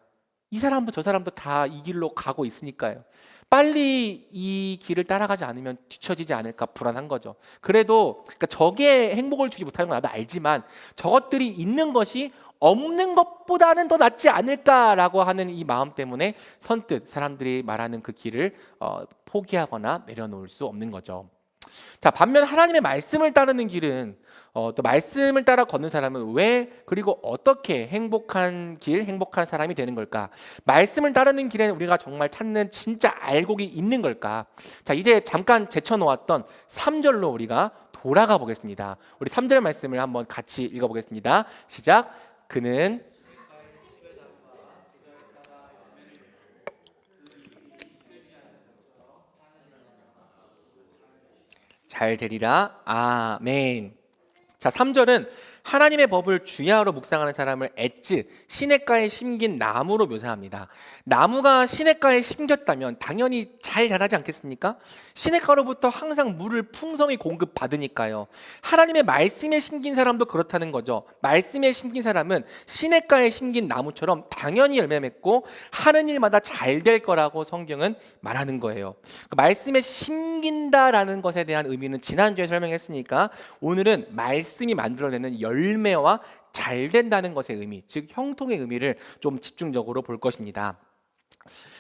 이 사람도 저 사람도 다 이 길로 가고 있으니까요. 빨리 이 길을 따라가지 않으면 뒤처지지 않을까 불안한 거죠. 그래도 그러니까 저게 행복을 주지 못하는 건 나도 알지만 저것들이 있는 것이 없는 것보다는 더 낫지 않을까라고 하는 이 마음 때문에 선뜻 사람들이 말하는 그 길을 포기하거나 내려놓을 수 없는 거죠. 자, 반면 하나님의 말씀을 따르는 길은 또 말씀을 따라 걷는 사람은 왜 그리고 어떻게 행복한 길, 행복한 사람이 되는 걸까? 말씀을 따르는 길에는 우리가 정말 찾는 진짜 알곡이 있는 걸까? 자, 이제 잠깐 제쳐놓았던 3절로 우리가 돌아가 보겠습니다. 우리 3절 말씀을 한번 같이 읽어보겠습니다. 시작. 그는 잘 되리라. 아멘. 자, 3절은 하나님의 법을 주야로 묵상하는 사람을 엣즈, 시냇가에 심긴 나무로 묘사합니다. 나무가 시냇가에 심겼다면 당연히 잘 자라지 않겠습니까? 시냇가로부터 항상 물을 풍성히 공급받으니까요. 하나님의 말씀에 심긴 사람도 그렇다는 거죠. 말씀에 심긴 사람은 시냇가에 심긴 나무처럼 당연히 열매 맺고 하는 일마다 잘 될 거라고 성경은 말하는 거예요. 그 말씀에 심긴다라는 것에 대한 의미는 지난주에 설명했으니까 오늘은 말씀이 만들어내는 열매와 잘 된다는 것의 의미, 즉 형통의 의미를 좀 집중적으로 볼 것입니다.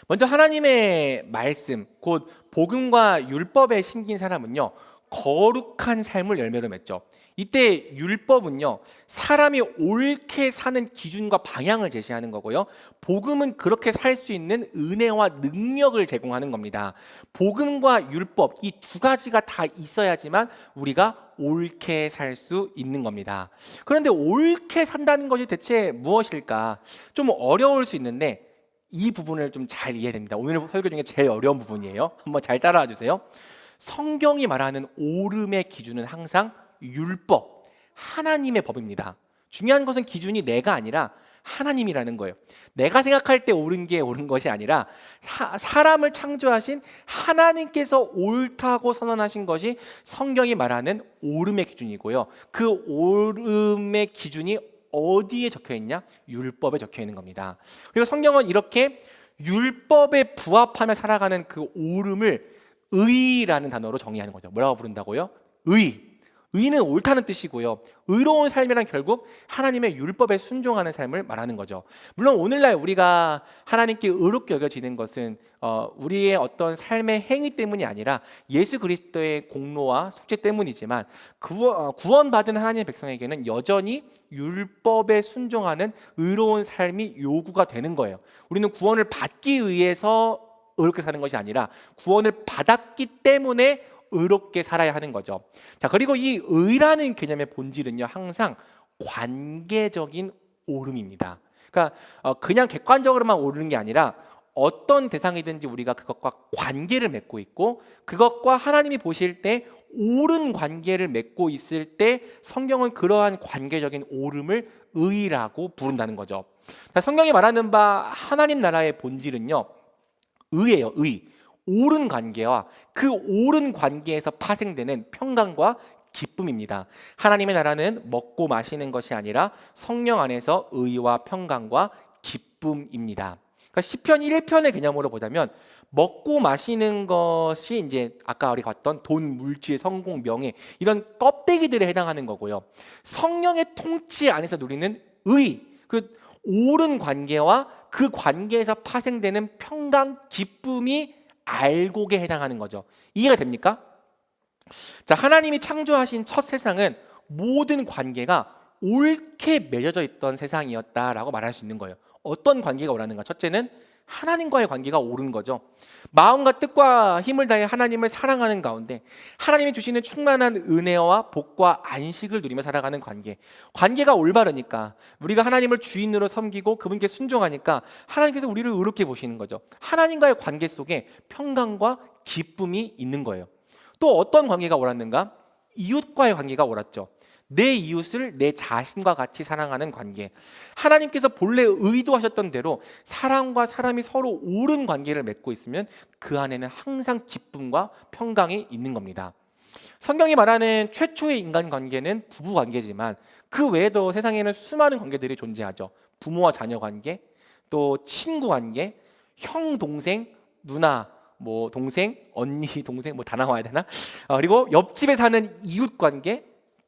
먼저 하나님의 말씀, 곧 복음과 율법에 심긴 사람은요, 거룩한 삶을 열매로 맺죠. 이때 율법은요, 사람이 옳게 사는 기준과 방향을 제시하는 거고요, 복음은 그렇게 살 수 있는 은혜와 능력을 제공하는 겁니다. 복음과 율법, 이 두 가지가 다 있어야지만 우리가 옳게 살 수 있는 겁니다. 그런데 옳게 산다는 것이 대체 무엇일까? 좀 어려울 수 있는데 이 부분을 좀 잘 이해해야 됩니다. 오늘 설교 중에 제일 어려운 부분이에요. 한번 잘 따라와 주세요. 성경이 말하는 옳음의 기준은 항상 율법, 하나님의 법입니다. 중요한 것은 기준이 내가 아니라 하나님이라는 거예요. 내가 생각할 때 옳은 게 옳은 것이 아니라 사람을 창조하신 하나님께서 옳다고 선언하신 것이 성경이 말하는 옳음의 기준이고요. 그 옳음의 기준이 어디에 적혀 있냐? 율법에 적혀 있는 겁니다. 그리고 성경은 이렇게 율법에 부합하며 살아가는 그 옳음을 의라는 단어로 정의하는 거죠. 뭐라고 부른다고요? 의. 의는 옳다는 뜻이고요. 의로운 삶이란 결국 하나님의 율법에 순종하는 삶을 말하는 거죠. 물론 오늘날 우리가 하나님께 의롭게 여겨지는 것은 우리의 어떤 삶의 행위 때문이 아니라 예수 그리스도의 공로와 속죄 때문이지만 구원받은 하나님의 백성에게는 여전히 율법에 순종하는 의로운 삶이 요구가 되는 거예요. 우리는 구원을 받기 위해서 의롭게 사는 것이 아니라 구원을 받았기 때문에 의롭게 살아야 하는 거죠. 자, 그리고 이 의라는 개념의 본질은요, 항상 관계적인 옳음입니다. 그러니까 그냥 객관적으로만 옳은 게 아니라 어떤 대상이든지 우리가 그것과 관계를 맺고 있고 그것과 하나님이 보실 때 옳은 관계를 맺고 있을 때 성경은 그러한 관계적인 옳음을 의라고 부른다는 거죠. 성경이 말하는 바 하나님 나라의 본질은요, 의예요. 의. 옳은 관계와 그 옳은 관계에서 파생되는 평강과 기쁨입니다. 하나님의 나라는 먹고 마시는 것이 아니라 성령 안에서 의와 평강과 기쁨입니다. 그러니까 시편 1편의 개념으로 보자면 먹고 마시는 것이 이제 아까 우리가 봤던 돈, 물질, 성공, 명예 이런 껍데기들에 해당하는 거고요. 성령의 통치 안에서 누리는 의, 그 옳은 관계와 그 관계에서 파생되는 평강, 기쁨이 알곡에 해당하는 거죠. 이해가 됩니까? 자, 하나님이 창조하신 첫 세상은 모든 관계가 옳게 맺어져 있던 세상이었다라고 말할 수 있는 거예요. 어떤 관계가 옳았는가? 첫째는 하나님과의 관계가 옳은 거죠. 마음과 뜻과 힘을 다해 하나님을 사랑하는 가운데 하나님이 주시는 충만한 은혜와 복과 안식을 누리며 살아가는 관계. 관계가 올바르니까 우리가 하나님을 주인으로 섬기고 그분께 순종하니까 하나님께서 우리를 의롭게 보시는 거죠. 하나님과의 관계 속에 평강과 기쁨이 있는 거예요. 또 어떤 관계가 옳았는가? 이웃과의 관계가 옳았죠. 내 이웃을 내 자신과 같이 사랑하는 관계. 하나님께서 본래 의도하셨던 대로 사람과 사람이 서로 옳은 관계를 맺고 있으면 그 안에는 항상 기쁨과 평강이 있는 겁니다. 성경이 말하는 최초의 인간 관계는 부부 관계지만 그 외에도 세상에는 수많은 관계들이 존재하죠. 부모와 자녀 관계, 또 친구 관계, 형, 동생, 누나, 뭐 동생, 언니, 동생 뭐 다 나와야 되나? 그리고 옆집에 사는 이웃 관계,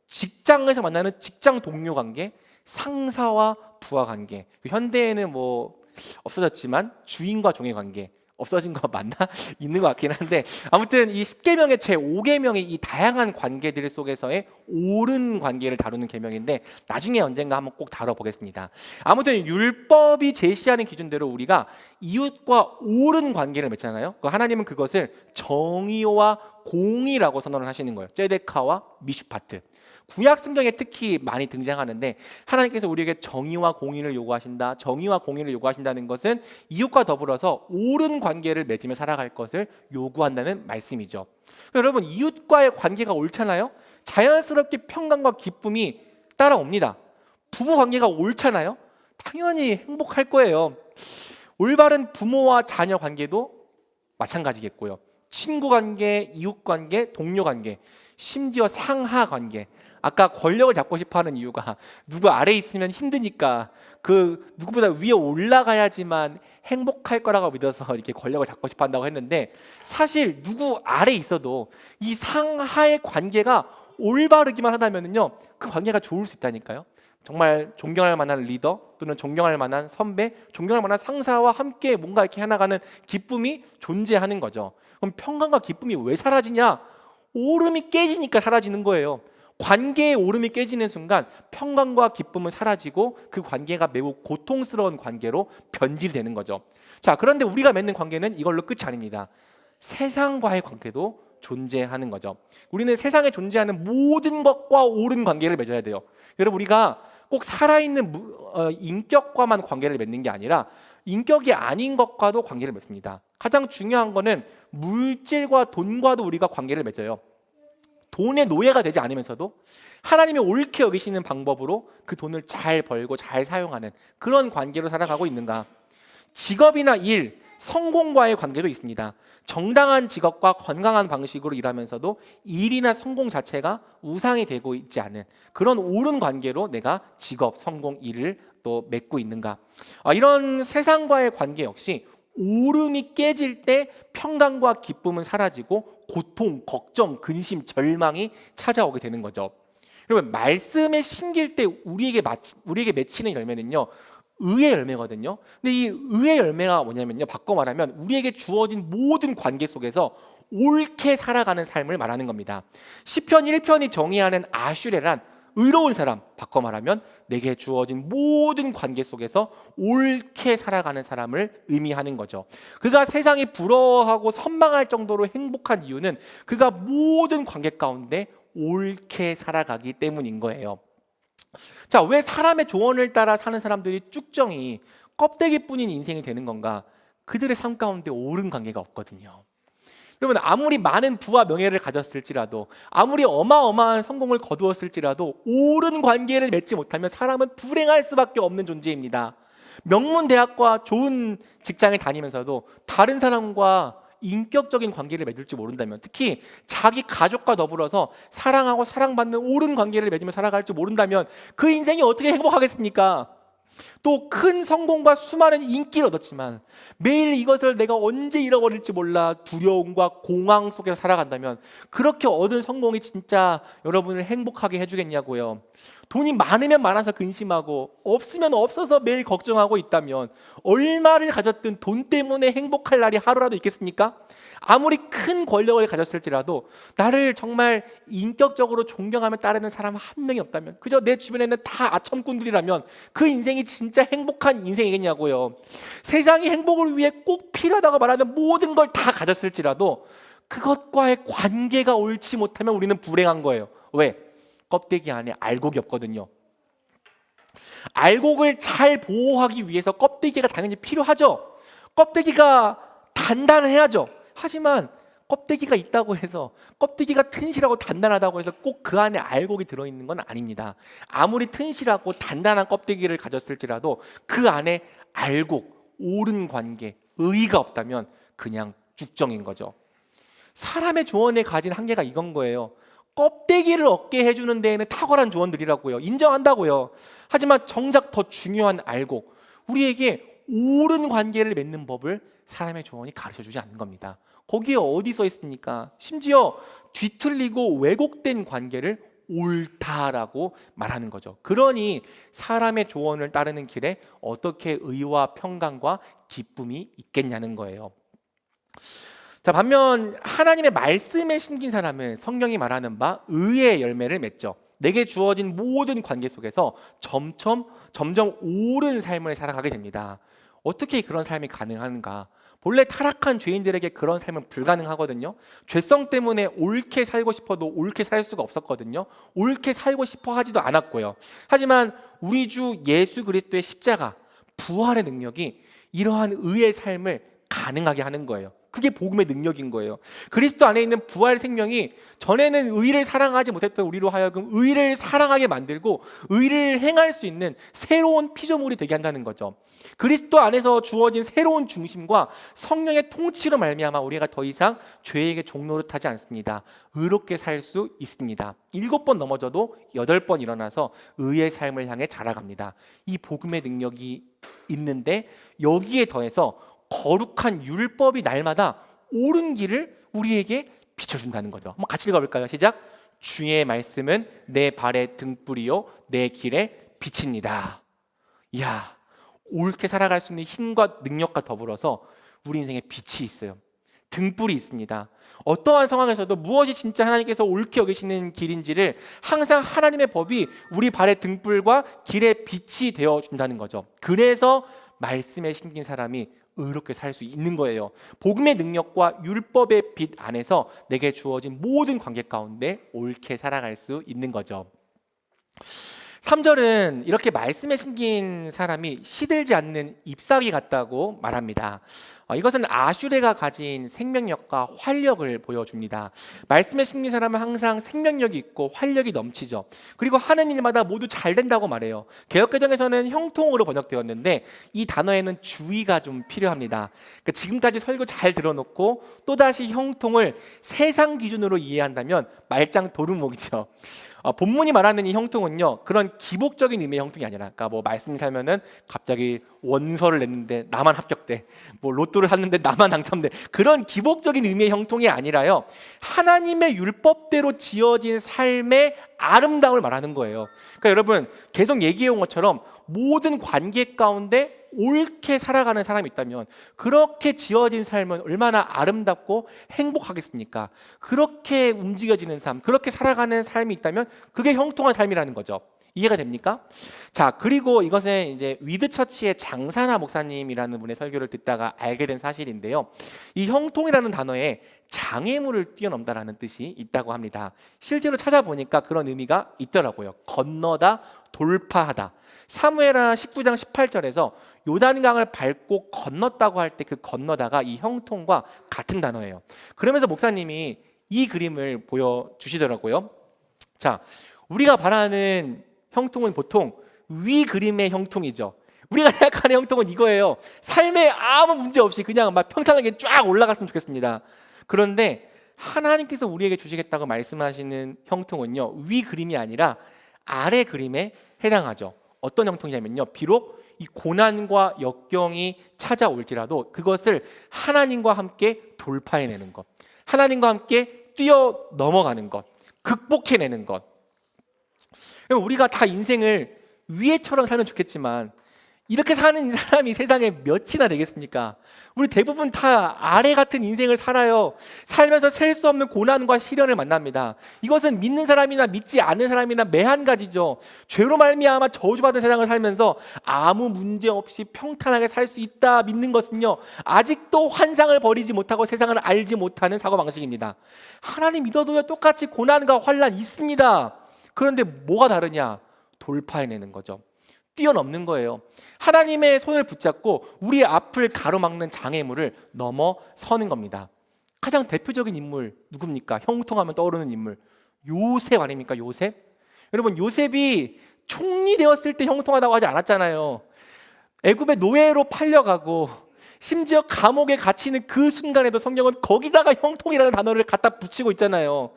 직장에서 만나는 직장 동료 관계, 상사와 부하 관계. 현대에는 뭐 없어졌지만 주인과 종의 관계 없어진 거 맞나? 있는 것 같긴 한데 아무튼 이 10계명의 제 5계명이 이 다양한 관계들 속에서의 옳은 관계를 다루는 계명인데 나중에 언젠가 한번 꼭 다뤄보겠습니다. 아무튼 율법이 제시하는 기준대로 우리가 이웃과 옳은 관계를 맺잖아요. 하나님은 그것을 정의와 공의라고 선언을 하시는 거예요. 제데카와 미슈파트. 구약 성경에 특히 많이 등장하는데 하나님께서 우리에게 정의와 공의를 요구하신다. 정의와 공의를 요구하신다는 것은 이웃과 더불어서 옳은 관계를 맺으며 살아갈 것을 요구한다는 말씀이죠. 여러분, 이웃과의 관계가 옳잖아요. 자연스럽게 평강과 기쁨이 따라옵니다. 부부 관계가 옳잖아요. 당연히 행복할 거예요. 올바른 부모와 자녀 관계도 마찬가지겠고요. 친구 관계, 이웃 관계, 동료 관계, 심지어 상하 관계. 아까 권력을 잡고 싶어하는 이유가 누구 아래 있으면 힘드니까 그 누구보다 위에 올라가야지만 행복할 거라고 믿어서 이렇게 권력을 잡고 싶어한다고 했는데 사실 누구 아래 있어도 이 상하의 관계가 올바르기만 하다면요 그 관계가 좋을 수 있다니까요. 정말 존경할 만한 리더 또는 존경할 만한 선배, 존경할 만한 상사와 함께 뭔가 이렇게 해나가는 기쁨이 존재하는 거죠. 그럼 평강과 기쁨이 왜 사라지냐? 오름이 깨지니까 사라지는 거예요. 관계의 오름이 깨지는 순간 평강과 기쁨은 사라지고 그 관계가 매우 고통스러운 관계로 변질되는 거죠. 자, 그런데 우리가 맺는 관계는 이걸로 끝이 아닙니다. 세상과의 관계도 존재하는 거죠. 우리는 세상에 존재하는 모든 것과 옳은 관계를 맺어야 돼요. 여러분, 우리가 꼭 살아있는 인격과만 관계를 맺는 게 아니라 인격이 아닌 것과도 관계를 맺습니다. 가장 중요한 거는 물질과 돈과도 우리가 관계를 맺어요. 돈의 노예가 되지 않으면서도 하나님이 옳게 여기시는 방법으로 그 돈을 잘 벌고 잘 사용하는 그런 관계로 살아가고 있는가? 직업이나 일, 성공과의 관계도 있습니다. 정당한 직업과 건강한 방식으로 일하면서도 일이나 성공 자체가 우상이 되고 있지 않은 그런 옳은 관계로 내가 직업, 성공, 일을 또 맺고 있는가? 이런 세상과의 관계 역시 오름이 깨질 때 평강과 기쁨은 사라지고 고통, 걱정, 근심, 절망이 찾아오게 되는 거죠. 여러분, 말씀에 심길 때 우리에게 맺히는 열매는요 의의 열매거든요. 근데 이 의의 열매가 뭐냐면요, 바꿔 말하면 우리에게 주어진 모든 관계 속에서 옳게 살아가는 삶을 말하는 겁니다. 시편 1편이 정의하는 아슈레란 의로운 사람, 바꿔 말하면 내게 주어진 모든 관계 속에서 옳게 살아가는 사람을 의미하는 거죠. 그가 세상이 부러워하고 선망할 정도로 행복한 이유는 그가 모든 관계 가운데 옳게 살아가기 때문인 거예요. 자, 왜 사람의 조언을 따라 사는 사람들이 쭉정이 껍데기뿐인 인생이 되는 건가? 그들의 삶 가운데 옳은 관계가 없거든요. 여러분, 아무리 많은 부와 명예를 가졌을지라도, 아무리 어마어마한 성공을 거두었을지라도 옳은 관계를 맺지 못하면 사람은 불행할 수밖에 없는 존재입니다. 명문 대학과 좋은 직장에 다니면서도 다른 사람과 인격적인 관계를 맺을지 모른다면, 특히 자기 가족과 더불어서 사랑하고 사랑받는 옳은 관계를 맺으며 살아갈지 모른다면 그 인생이 어떻게 행복하겠습니까? 또 큰 성공과 수많은 인기를 얻었지만 매일 이것을 내가 언제 잃어버릴지 몰라 두려움과 공황 속에서 살아간다면 그렇게 얻은 성공이 진짜 여러분을 행복하게 해주겠냐고요. 돈이 많으면 많아서 근심하고 없으면 없어서 매일 걱정하고 있다면 얼마를 가졌든 돈 때문에 행복할 날이 하루라도 있겠습니까? 아무리 큰 권력을 가졌을지라도 나를 정말 인격적으로 존경하며 따르는 사람 한 명이 없다면, 그저 내 주변에는 다 아첨꾼들이라면 그 인생이 진짜 행복한 인생이겠냐고요. 세상이 행복을 위해 꼭 필요하다고 말하는 모든 걸 다 가졌을지라도 그것과의 관계가 옳지 못하면 우리는 불행한 거예요. 왜? 껍데기 안에 알곡이 없거든요. 알곡을 잘 보호하기 위해서 껍데기가 당연히 필요하죠. 껍데기가 단단해야죠. 하지만 껍데기가 있다고 해서, 껍데기가 튼실하고 단단하다고 해서 꼭 그 안에 알곡이 들어있는 건 아닙니다. 아무리 튼실하고 단단한 껍데기를 가졌을지라도 그 안에 알곡, 옳은 관계, 의의가 없다면 그냥 죽정인 거죠. 사람의 조언에 가진 한계가 이건 거예요. 껍데기를 얻게 해주는 데에는 탁월한 조언들이라고요. 인정한다고요. 하지만 정작 더 중요한 알곡, 우리에게 옳은 관계를 맺는 법을 사람의 조언이 가르쳐주지 않는 겁니다. 거기에 어디 써 있습니까? 심지어 뒤틀리고 왜곡된 관계를 옳다라고 말하는 거죠. 그러니 사람의 조언을 따르는 길에 어떻게 의와 평강과 기쁨이 있겠냐는 거예요. 자, 반면 하나님의 말씀에 심긴 사람은 성경이 말하는 바 의의 열매를 맺죠. 내게 주어진 모든 관계 속에서 점점 옳은 삶을 살아가게 됩니다. 어떻게 그런 삶이 가능한가? 본래 타락한 죄인들에게 그런 삶은 불가능하거든요. 죄성 때문에 옳게 살고 싶어도 옳게 살 수가 없었거든요. 옳게 살고 싶어 하지도 않았고요. 하지만 우리 주 예수 그리스도의 십자가, 부활의 능력이 이러한 의의 삶을 가능하게 하는 거예요. 그게 복음의 능력인 거예요. 그리스도 안에 있는 부활 생명이 전에는 의를 사랑하지 못했던 우리로 하여금 의를 사랑하게 만들고 의를 행할 수 있는 새로운 피조물이 되게 한다는 거죠. 그리스도 안에서 주어진 새로운 중심과 성령의 통치로 말미암아 우리가 더 이상 죄에게 종노릇하지 않습니다. 의롭게 살 수 있습니다. 7번 넘어져도 8번 일어나서 의의 삶을 향해 자라갑니다. 이 복음의 능력이 있는데 여기에 더해서 거룩한 율법이 날마다 옳은 길을 우리에게 비춰준다는 거죠. 한번 같이 읽어볼까요? 시작. 주의 말씀은 내 발의 등불이요 내 길의 빛입니다. 이야, 옳게 살아갈 수 있는 힘과 능력과 더불어서 우리 인생에 빛이 있어요. 등불이 있습니다. 어떠한 상황에서도 무엇이 진짜 하나님께서 옳게 여기시는 길인지를 항상 하나님의 법이 우리 발의 등불과 길의 빛이 되어준다는 거죠. 그래서 말씀에 심긴 사람이 의롭게 살 수 있는 거예요. 복음의 능력과 율법의 빛 안에서 내게 주어진 모든 관계 가운데 옳게 살아갈 수 있는 거죠. 3절은 이렇게 말씀에 심긴 사람이 시들지 않는 잎사귀 같다고 말합니다. 이것은 아슈레가 가진 생명력과 활력을 보여줍니다. 말씀에 심긴 사람은 항상 생명력이 있고 활력이 넘치죠. 그리고 하는 일마다 모두 잘 된다고 말해요. 개역개정에서는 형통으로 번역되었는데 이 단어에는 주의가 좀 필요합니다. 그러니까 지금까지 설교 잘 들어놓고 또다시 형통을 세상 기준으로 이해한다면 말짱 도루묵이죠. 본문이 말하는 이 형통은요, 그런 기복적인 의미의 형통이 아니라, 그러니까 뭐 말씀이 살면은 갑자기 원서를 냈는데 나만 합격돼, 뭐 로또를 샀는데 나만 당첨돼, 그런 기복적인 의미의 형통이 아니라요, 하나님의 율법대로 지어진 삶의 아름다움을 말하는 거예요. 그러니까 여러분 계속 얘기해온 것처럼 모든 관계 가운데 옳게 살아가는 사람이 있다면 그렇게 지어진 삶은 얼마나 아름답고 행복하겠습니까? 그렇게 움직여지는 삶, 그렇게 살아가는 삶이 있다면 그게 형통한 삶이라는 거죠. 이해가 됩니까? 자, 그리고 이것은 이제 위드처치의 장사나 목사님이라는 분의 설교를 듣다가 알게 된 사실인데요. 이 형통이라는 단어에 장애물을 뛰어넘다라는 뜻이 있다고 합니다. 실제로 찾아보니까 그런 의미가 있더라고요. 건너다, 돌파하다. 사무엘하 19장 18절에서 요단강을 밟고 건넜다고 할 때 그 건너다가 이 형통과 같은 단어예요. 그러면서 목사님이 이 그림을 보여주시더라고요. 자, 우리가 바라는 형통은 보통 위 그림의 형통이죠. 우리가 생각하는 형통은 이거예요. 삶에 아무 문제 없이 그냥 막 평탄하게 쫙 올라갔으면 좋겠습니다. 그런데 하나님께서 우리에게 주시겠다고 말씀하시는 형통은요, 위 그림이 아니라 아래 그림에 해당하죠. 어떤 형통이냐면요, 비록 이 고난과 역경이 찾아올지라도 그것을 하나님과 함께 돌파해내는 것, 하나님과 함께 뛰어 넘어가는 것, 극복해내는 것. 우리가 다 인생을 위에처럼 살면 좋겠지만 이렇게 사는 사람이 세상에 몇이나 되겠습니까? 우리 대부분 다 아래 같은 인생을 살아요. 살면서 셀 수 없는 고난과 시련을 만납니다. 이것은 믿는 사람이나 믿지 않는 사람이나 매한가지죠. 죄로 말미암아 저주받은 세상을 살면서 아무 문제 없이 평탄하게 살 수 있다 믿는 것은요, 아직도 환상을 버리지 못하고 세상을 알지 못하는 사고방식입니다. 하나님 믿어도요, 똑같이 고난과 환난 있습니다. 그런데 뭐가 다르냐? 돌파해내는 거죠. 뛰어넘는 거예요. 하나님의 손을 붙잡고 우리의 앞을 가로막는 장애물을 넘어서는 겁니다. 가장 대표적인 인물 누굽니까? 형통하면 떠오르는 인물 요셉 아닙니까? 요셉? 여러분, 요셉이 총리 되었을 때 형통하다고 하지 않았잖아요. 애굽의 노예로 팔려가고 심지어 감옥에 갇히는 그 순간에도 성경은 거기다가 형통이라는 단어를 갖다 붙이고 있잖아요.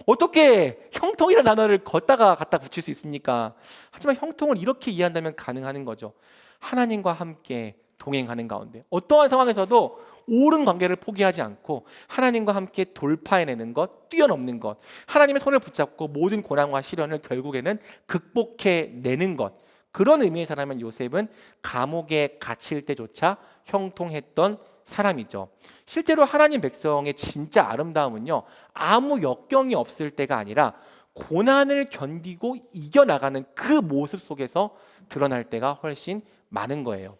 어떻게 형통이라는 단어를 갖다 붙일 수 있습니까? 하지만 형통을 이렇게 이해한다면 가능한 거죠. 하나님과 함께 동행하는 가운데 어떠한 상황에서도 옳은 관계를 포기하지 않고 하나님과 함께 돌파해내는 것, 뛰어넘는 것, 하나님의 손을 붙잡고 모든 고난과 시련을 결국에는 극복해내는 것, 그런 의미에서라면 요셉은 감옥에 갇힐 때조차 형통했던 사람이죠. 실제로 하나님 백성의 진짜 아름다움은요, 아무 역경이 없을 때가 아니라 고난을 견디고 이겨나가는 그 모습 속에서 드러날 때가 훨씬 많은 거예요.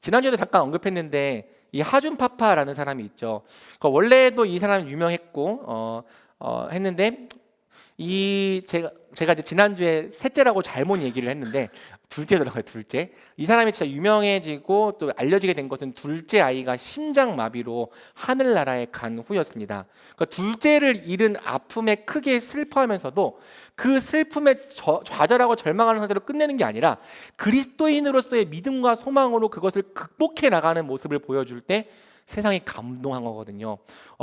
지난주에도 잠깐 언급했는데 이 하준 파파라는 사람이 있죠. 그러니까 원래도 이 사람이 유명했고 했는데 제가 이제 지난주에 셋째라고 잘못 얘기를 했는데 둘째더라고요. 둘째. 이 사람이 진짜 유명해지고 또 알려지게 된 것은 둘째 아이가 심장마비로 하늘나라에 간 후였습니다. 그러니까 둘째를 잃은 아픔에 크게 슬퍼하면서도 그 슬픔에 좌절하고 절망하는 상태로 끝내는 게 아니라 그리스도인으로서의 믿음과 소망으로 그것을 극복해 나가는 모습을 보여줄 때 세상이 감동한 거거든요.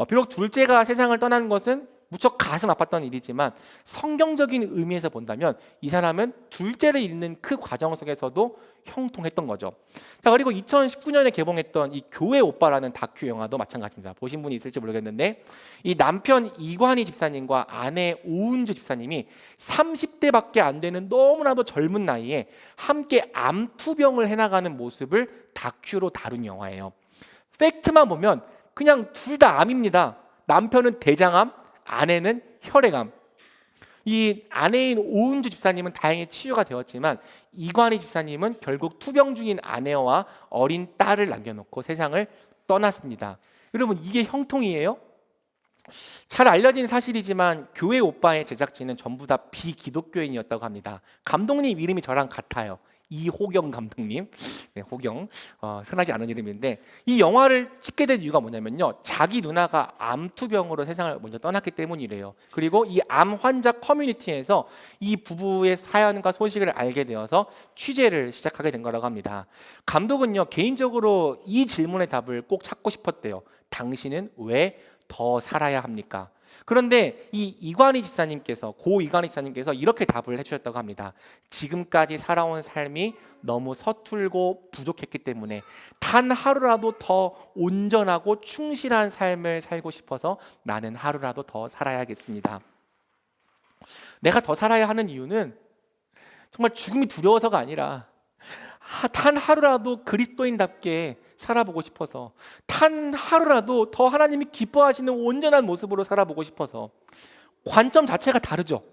비록 둘째가 세상을 떠난 것은 무척 가슴 아팠던 일이지만 성경적인 의미에서 본다면 이 사람은 둘째를 잃는 그 과정 속에서도 형통했던 거죠. 자, 그리고 2019년에 개봉했던 이 교회 오빠라는 다큐 영화도 마찬가지입니다. 보신 분이 있을지 모르겠는데 이 남편 이관희 집사님과 아내 오은주 집사님이 30대밖에 안 되는 너무나도 젊은 나이에 함께 암투병을 해나가는 모습을 다큐로 다룬 영화예요. 팩트만 보면 그냥 둘 다 암입니다. 남편은 대장암, 아내는 혈액암. 이 아내인 오은주 집사님은 다행히 치유가 되었지만 이관희 집사님은 결국 투병 중인 아내와 어린 딸을 남겨놓고 세상을 떠났습니다. 여러분, 이게 형통이에요? 잘 알려진 사실이지만 교회 오빠의 제작진은 전부 다 비기독교인이었다고 합니다. 감독님 이름이 저랑 같아요. 이호경 감독님. 네, 호경. 흔하지 않은 이름인데 이 영화를 찍게 된 이유가 뭐냐면요, 자기 누나가 암투병으로 세상을 먼저 떠났기 때문이래요. 그리고 이 암 환자 커뮤니티에서 이 부부의 사연과 소식을 알게 되어서 취재를 시작하게 된 거라고 합니다. 감독은요, 개인적으로 이 질문의 답을 꼭 찾고 싶었대요. 당신은 왜 더 살아야 합니까? 그런데 이 이관희 집사님께서, 고 이관희 집사님께서 이렇게 답을 해주셨다고 합니다. 지금까지 살아온 삶이 너무 서툴고 부족했기 때문에 단 하루라도 더 온전하고 충실한 삶을 살고 싶어서 나는 하루라도 더 살아야겠습니다. 내가 더 살아야 하는 이유는 정말 죽음이 두려워서가 아니라 단 하루라도 그리스도인답게 살아보고 싶어서, 단 하루라도 더 하나님이 기뻐하시는 온전한 모습으로 살아보고 싶어서. 관점 자체가 다르죠.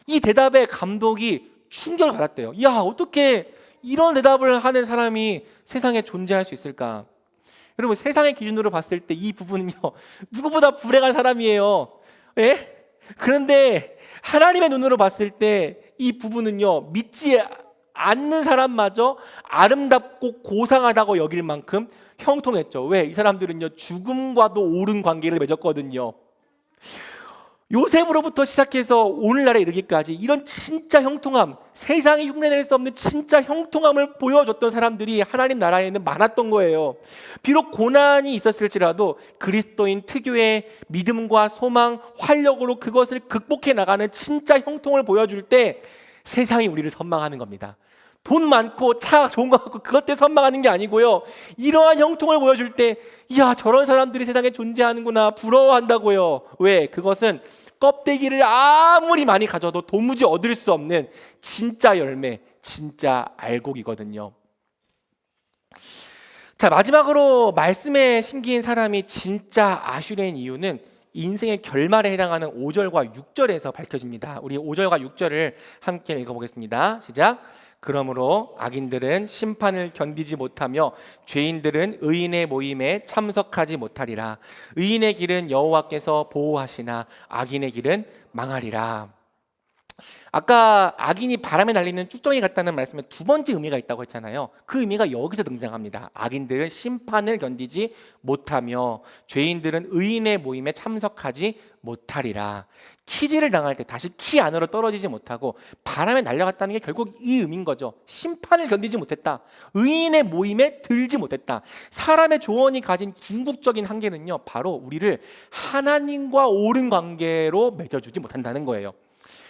이 대답에 감독이 충격을 받았대요. 야, 어떻게 이런 대답을 하는 사람이 세상에 존재할 수 있을까? 여러분, 세상의 기준으로 봤을 때 이 부분은요, 누구보다 불행한 사람이에요. 예? 그런데 하나님의 눈으로 봤을 때 이 부분은요, 믿지 않는 사람마저 아름답고 고상하다고 여길 만큼 형통했죠. 왜? 이 사람들은요, 죽음과도 옳은 관계를 맺었거든요. 요셉으로부터 시작해서 오늘날에 이르기까지 이런 진짜 형통함, 세상이 흉내낼 수 없는 진짜 형통함을 보여줬던 사람들이 하나님 나라에는 많았던 거예요. 비록 고난이 있었을지라도 그리스도인 특유의 믿음과 소망, 활력으로 그것을 극복해 나가는 진짜 형통을 보여줄 때 세상이 우리를 선망하는 겁니다. 돈 많고 차 좋은 거 갖고 그것 때문에 선망하는 게 아니고요, 이러한 형통을 보여줄 때 이야, 저런 사람들이 세상에 존재하는구나 부러워한다고요. 왜? 그것은 껍데기를 아무리 많이 가져도 도무지 얻을 수 없는 진짜 열매, 진짜 알곡이거든요. 자, 마지막으로 말씀에 심기인 사람이 진짜 아슈레인 이유는 인생의 결말에 해당하는 5절과 6절에서 밝혀집니다. 우리 5절과 6절을 함께 읽어보겠습니다. 시작. 그러므로 악인들은 심판을 견디지 못하며 죄인들은 의인의 모임에 참석하지 못하리라. 의인의 길은 여호와께서 보호하시나 악인의 길은 망하리라. 아까 악인이 바람에 날리는 쭉정이 같다는 말씀에 두 번째 의미가 있다고 했잖아요. 그 의미가 여기서 등장합니다. 악인들은 심판을 견디지 못하며 죄인들은 의인의 모임에 참석하지 못하리라. 키질을 당할 때 다시 키 안으로 떨어지지 못하고 바람에 날려갔다는 게 결국 이 의미인 거죠. 심판을 견디지 못했다. 의인의 모임에 들지 못했다. 사람의 조언이 가진 궁극적인 한계는요, 바로 우리를 하나님과 옳은 관계로 맺어주지 못한다는 거예요.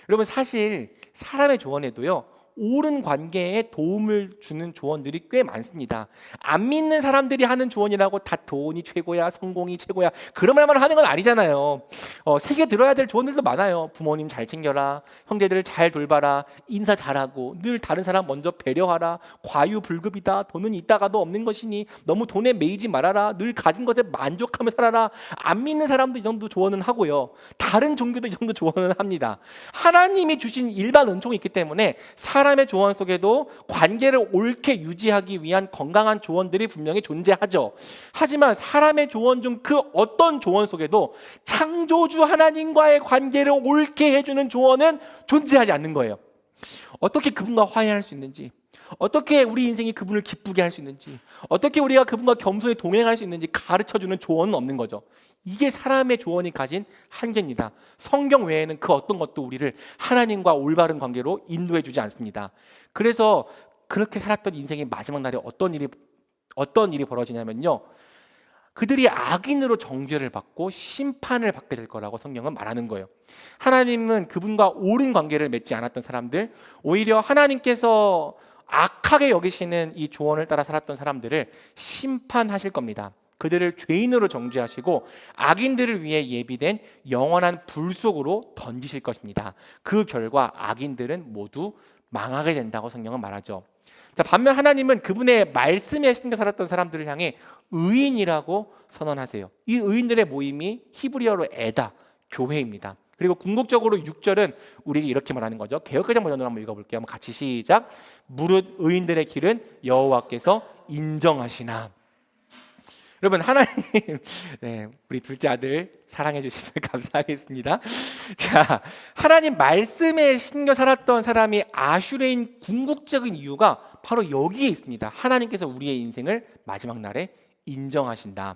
여러분, 사실 사람의 조언에도요, 옳은 관계에 도움을 주는 조언들이 꽤 많습니다. 안 믿는 사람들이 하는 조언이라고 다 돈이 최고야, 성공이 최고야, 그런 말만 하는 건 아니잖아요. 새겨 들어야 될 조언들도 많아요. 부모님 잘 챙겨라, 형제들을 잘 돌봐라, 인사 잘하고, 늘 다른 사람 먼저 배려하라, 과유불급이다, 돈은 있다가도 없는 것이니 너무 돈에 매이지 말아라, 늘 가진 것에 만족하며 살아라. 안 믿는 사람도 이 정도 조언은 하고요, 다른 종교도 이 정도 조언은 합니다. 하나님이 주신 일반 은총이 있기 때문에 사람의 조언 속에도 관계를 옳게 유지하기 위한 건강한 조언들이 분명히 존재하죠. 하지만 사람의 조언 중 그 어떤 조언 속에도 창조주 하나님과의 관계를 옳게 해주는 조언은 존재하지 않는 거예요. 어떻게 그분과 화해할 수 있는지, 어떻게 우리 인생이 그분을 기쁘게 할 수 있는지, 어떻게 우리가 그분과 겸손히 동행할 수 있는지 가르쳐주는 조언은 없는 거죠. 이게 사람의 조언이 가진 한계입니다. 성경 외에는 그 어떤 것도 우리를 하나님과 올바른 관계로 인도해 주지 않습니다. 그래서 그렇게 살았던 인생의 마지막 날에 어떤 일이 벌어지냐면요, 그들이 악인으로 정죄를 받고 심판을 받게 될 거라고 성경은 말하는 거예요. 하나님은 그분과 옳은 관계를 맺지 않았던 사람들, 오히려 하나님께서 악하게 여기시는 이 조언을 따라 살았던 사람들을 심판하실 겁니다. 그들을 죄인으로 정죄하시고 악인들을 위해 예비된 영원한 불 속으로 던지실 것입니다. 그 결과 악인들은 모두 망하게 된다고 성경은 말하죠. 자, 반면 하나님은 그분의 말씀에 신겨 살았던 사람들을 향해 의인이라고 선언하세요. 이 의인들의 모임이 히브리어로 에다, 교회입니다. 그리고 궁극적으로 6절은 우리에게 이렇게 말하는 거죠. 개역개정 버전으로 한번 읽어볼게요. 한번 같이 시작. 무릇 의인들의 길은 여호와께서 인정하시나. 여러분, 하나님, 네, 우리 둘째 아들 사랑해 주시면 감사하겠습니다. 자, 하나님 말씀에 신겨 살았던 사람이 아슈레인 궁극적인 이유가 바로 여기에 있습니다. 하나님께서 우리의 인생을 마지막 날에 인정하신다.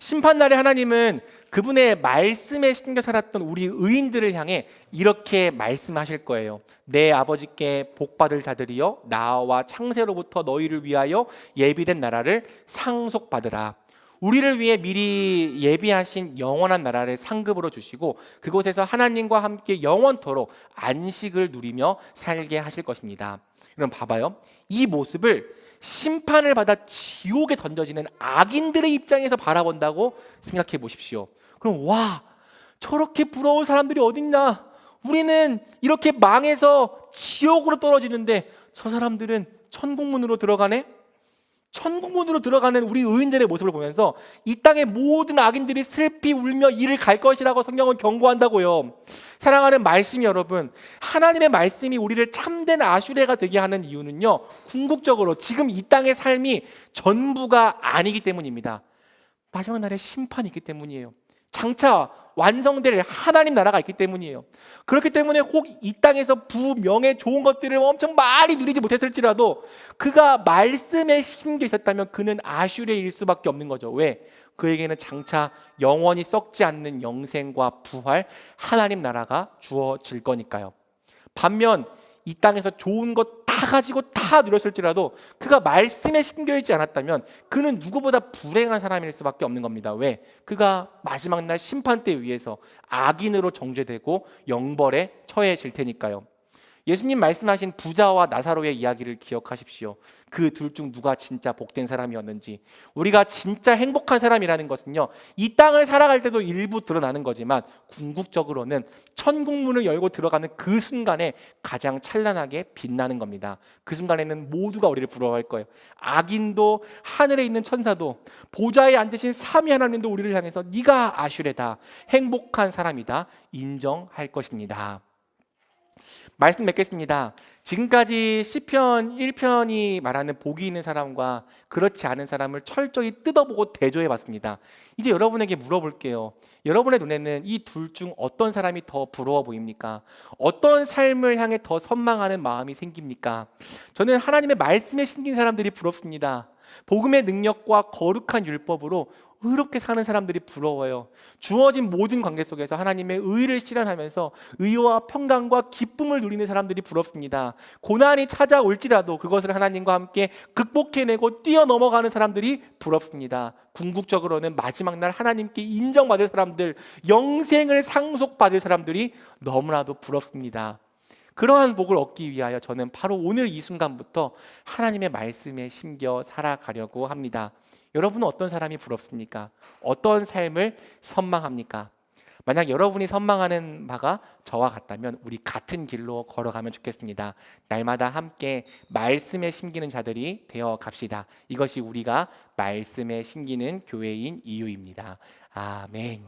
심판날에 하나님은 그분의 말씀에 신겨 살았던 우리 의인들을 향해 이렇게 말씀하실 거예요. 내 아버지께 복받을 자들이여, 나와 창세로부터 너희를 위하여 예비된 나라를 상속받으라. 우리를 위해 미리 예비하신 영원한 나라를 상급으로 주시고 그곳에서 하나님과 함께 영원토록 안식을 누리며 살게 하실 것입니다. 그럼 봐봐요. 이 모습을 심판을 받아 지옥에 던져지는 악인들의 입장에서 바라본다고 생각해 보십시오. 그럼 와, 저렇게 부러운 사람들이 어딨나? 우리는 이렇게 망해서 지옥으로 떨어지는데 저 사람들은 천국문으로 들어가네? 천국문으로 들어가는 우리 의인들의 모습을 보면서 이 땅의 모든 악인들이 슬피 울며 이를 갈 것이라고 성경은 경고한다고요. 사랑하는 말씀 여러분, 하나님의 말씀이 우리를 참된 아슈레가 되게 하는 이유는요, 궁극적으로 지금 이 땅의 삶이 전부가 아니기 때문입니다. 마지막 날에 심판이 있기 때문이에요. 장차 완성될 하나님 나라가 있기 때문이에요. 그렇기 때문에 혹 이 땅에서 부명예 좋은 것들을 엄청 많이 누리지 못했을지라도 그가 말씀에 심겨 있었다면 그는 아슈레일 수밖에 없는 거죠. 왜? 그에게는 장차 영원히 썩지 않는 영생과 부활, 하나님 나라가 주어질 거니까요. 반면 이 땅에서 좋은 것 다 가지고 다 누렸을지라도 그가 말씀에 심겨있지 않았다면 그는 누구보다 불행한 사람일 수밖에 없는 겁니다. 왜? 그가 마지막 날 심판 때 의해서 악인으로 정죄되고 영벌에 처해질 테니까요. 예수님 말씀하신 부자와 나사로의 이야기를 기억하십시오. 그 둘 중 누가 진짜 복된 사람이었는지. 우리가 진짜 행복한 사람이라는 것은요, 이 땅을 살아갈 때도 일부 드러나는 거지만 궁극적으로는 천국문을 열고 들어가는 그 순간에 가장 찬란하게 빛나는 겁니다. 그 순간에는 모두가 우리를 부러워할 거예요. 악인도 하늘에 있는 천사도 보좌에 앉으신 삼위 하나님도 우리를 향해서 네가 아슈레다, 행복한 사람이다 인정할 것입니다. 말씀 맺겠습니다. 지금까지 시편 1편이 말하는 복이 있는 사람과 그렇지 않은 사람을 철저히 뜯어보고 대조해 봤습니다. 이제 여러분에게 물어볼게요. 여러분의 눈에는 이 둘 중 어떤 사람이 더 부러워 보입니까? 어떤 삶을 향해 더 선망하는 마음이 생깁니까? 저는 하나님의 말씀에 심긴 사람들이 부럽습니다. 복음의 능력과 거룩한 율법으로 의롭게 사는 사람들이 부러워요. 주어진 모든 관계 속에서 하나님의 의를 실현하면서 의와 평강과 기쁨을 누리는 사람들이 부럽습니다. 고난이 찾아올지라도 그것을 하나님과 함께 극복해내고 뛰어넘어가는 사람들이 부럽습니다. 궁극적으로는 마지막 날 하나님께 인정받을 사람들, 영생을 상속받을 사람들이 너무나도 부럽습니다. 그러한 복을 얻기 위하여 저는 바로 오늘 이 순간부터 하나님의 말씀에 심겨 살아가려고 합니다. 여러분은 어떤 사람이 부럽습니까? 어떤 삶을 선망합니까? 만약 여러분이 선망하는 바가 저와 같다면 우리 같은 길로 걸어가면 좋겠습니다. 날마다 함께 말씀에 심기는 자들이 되어 갑시다. 이것이 우리가 말씀에 심기는 교회인 이유입니다. 아멘.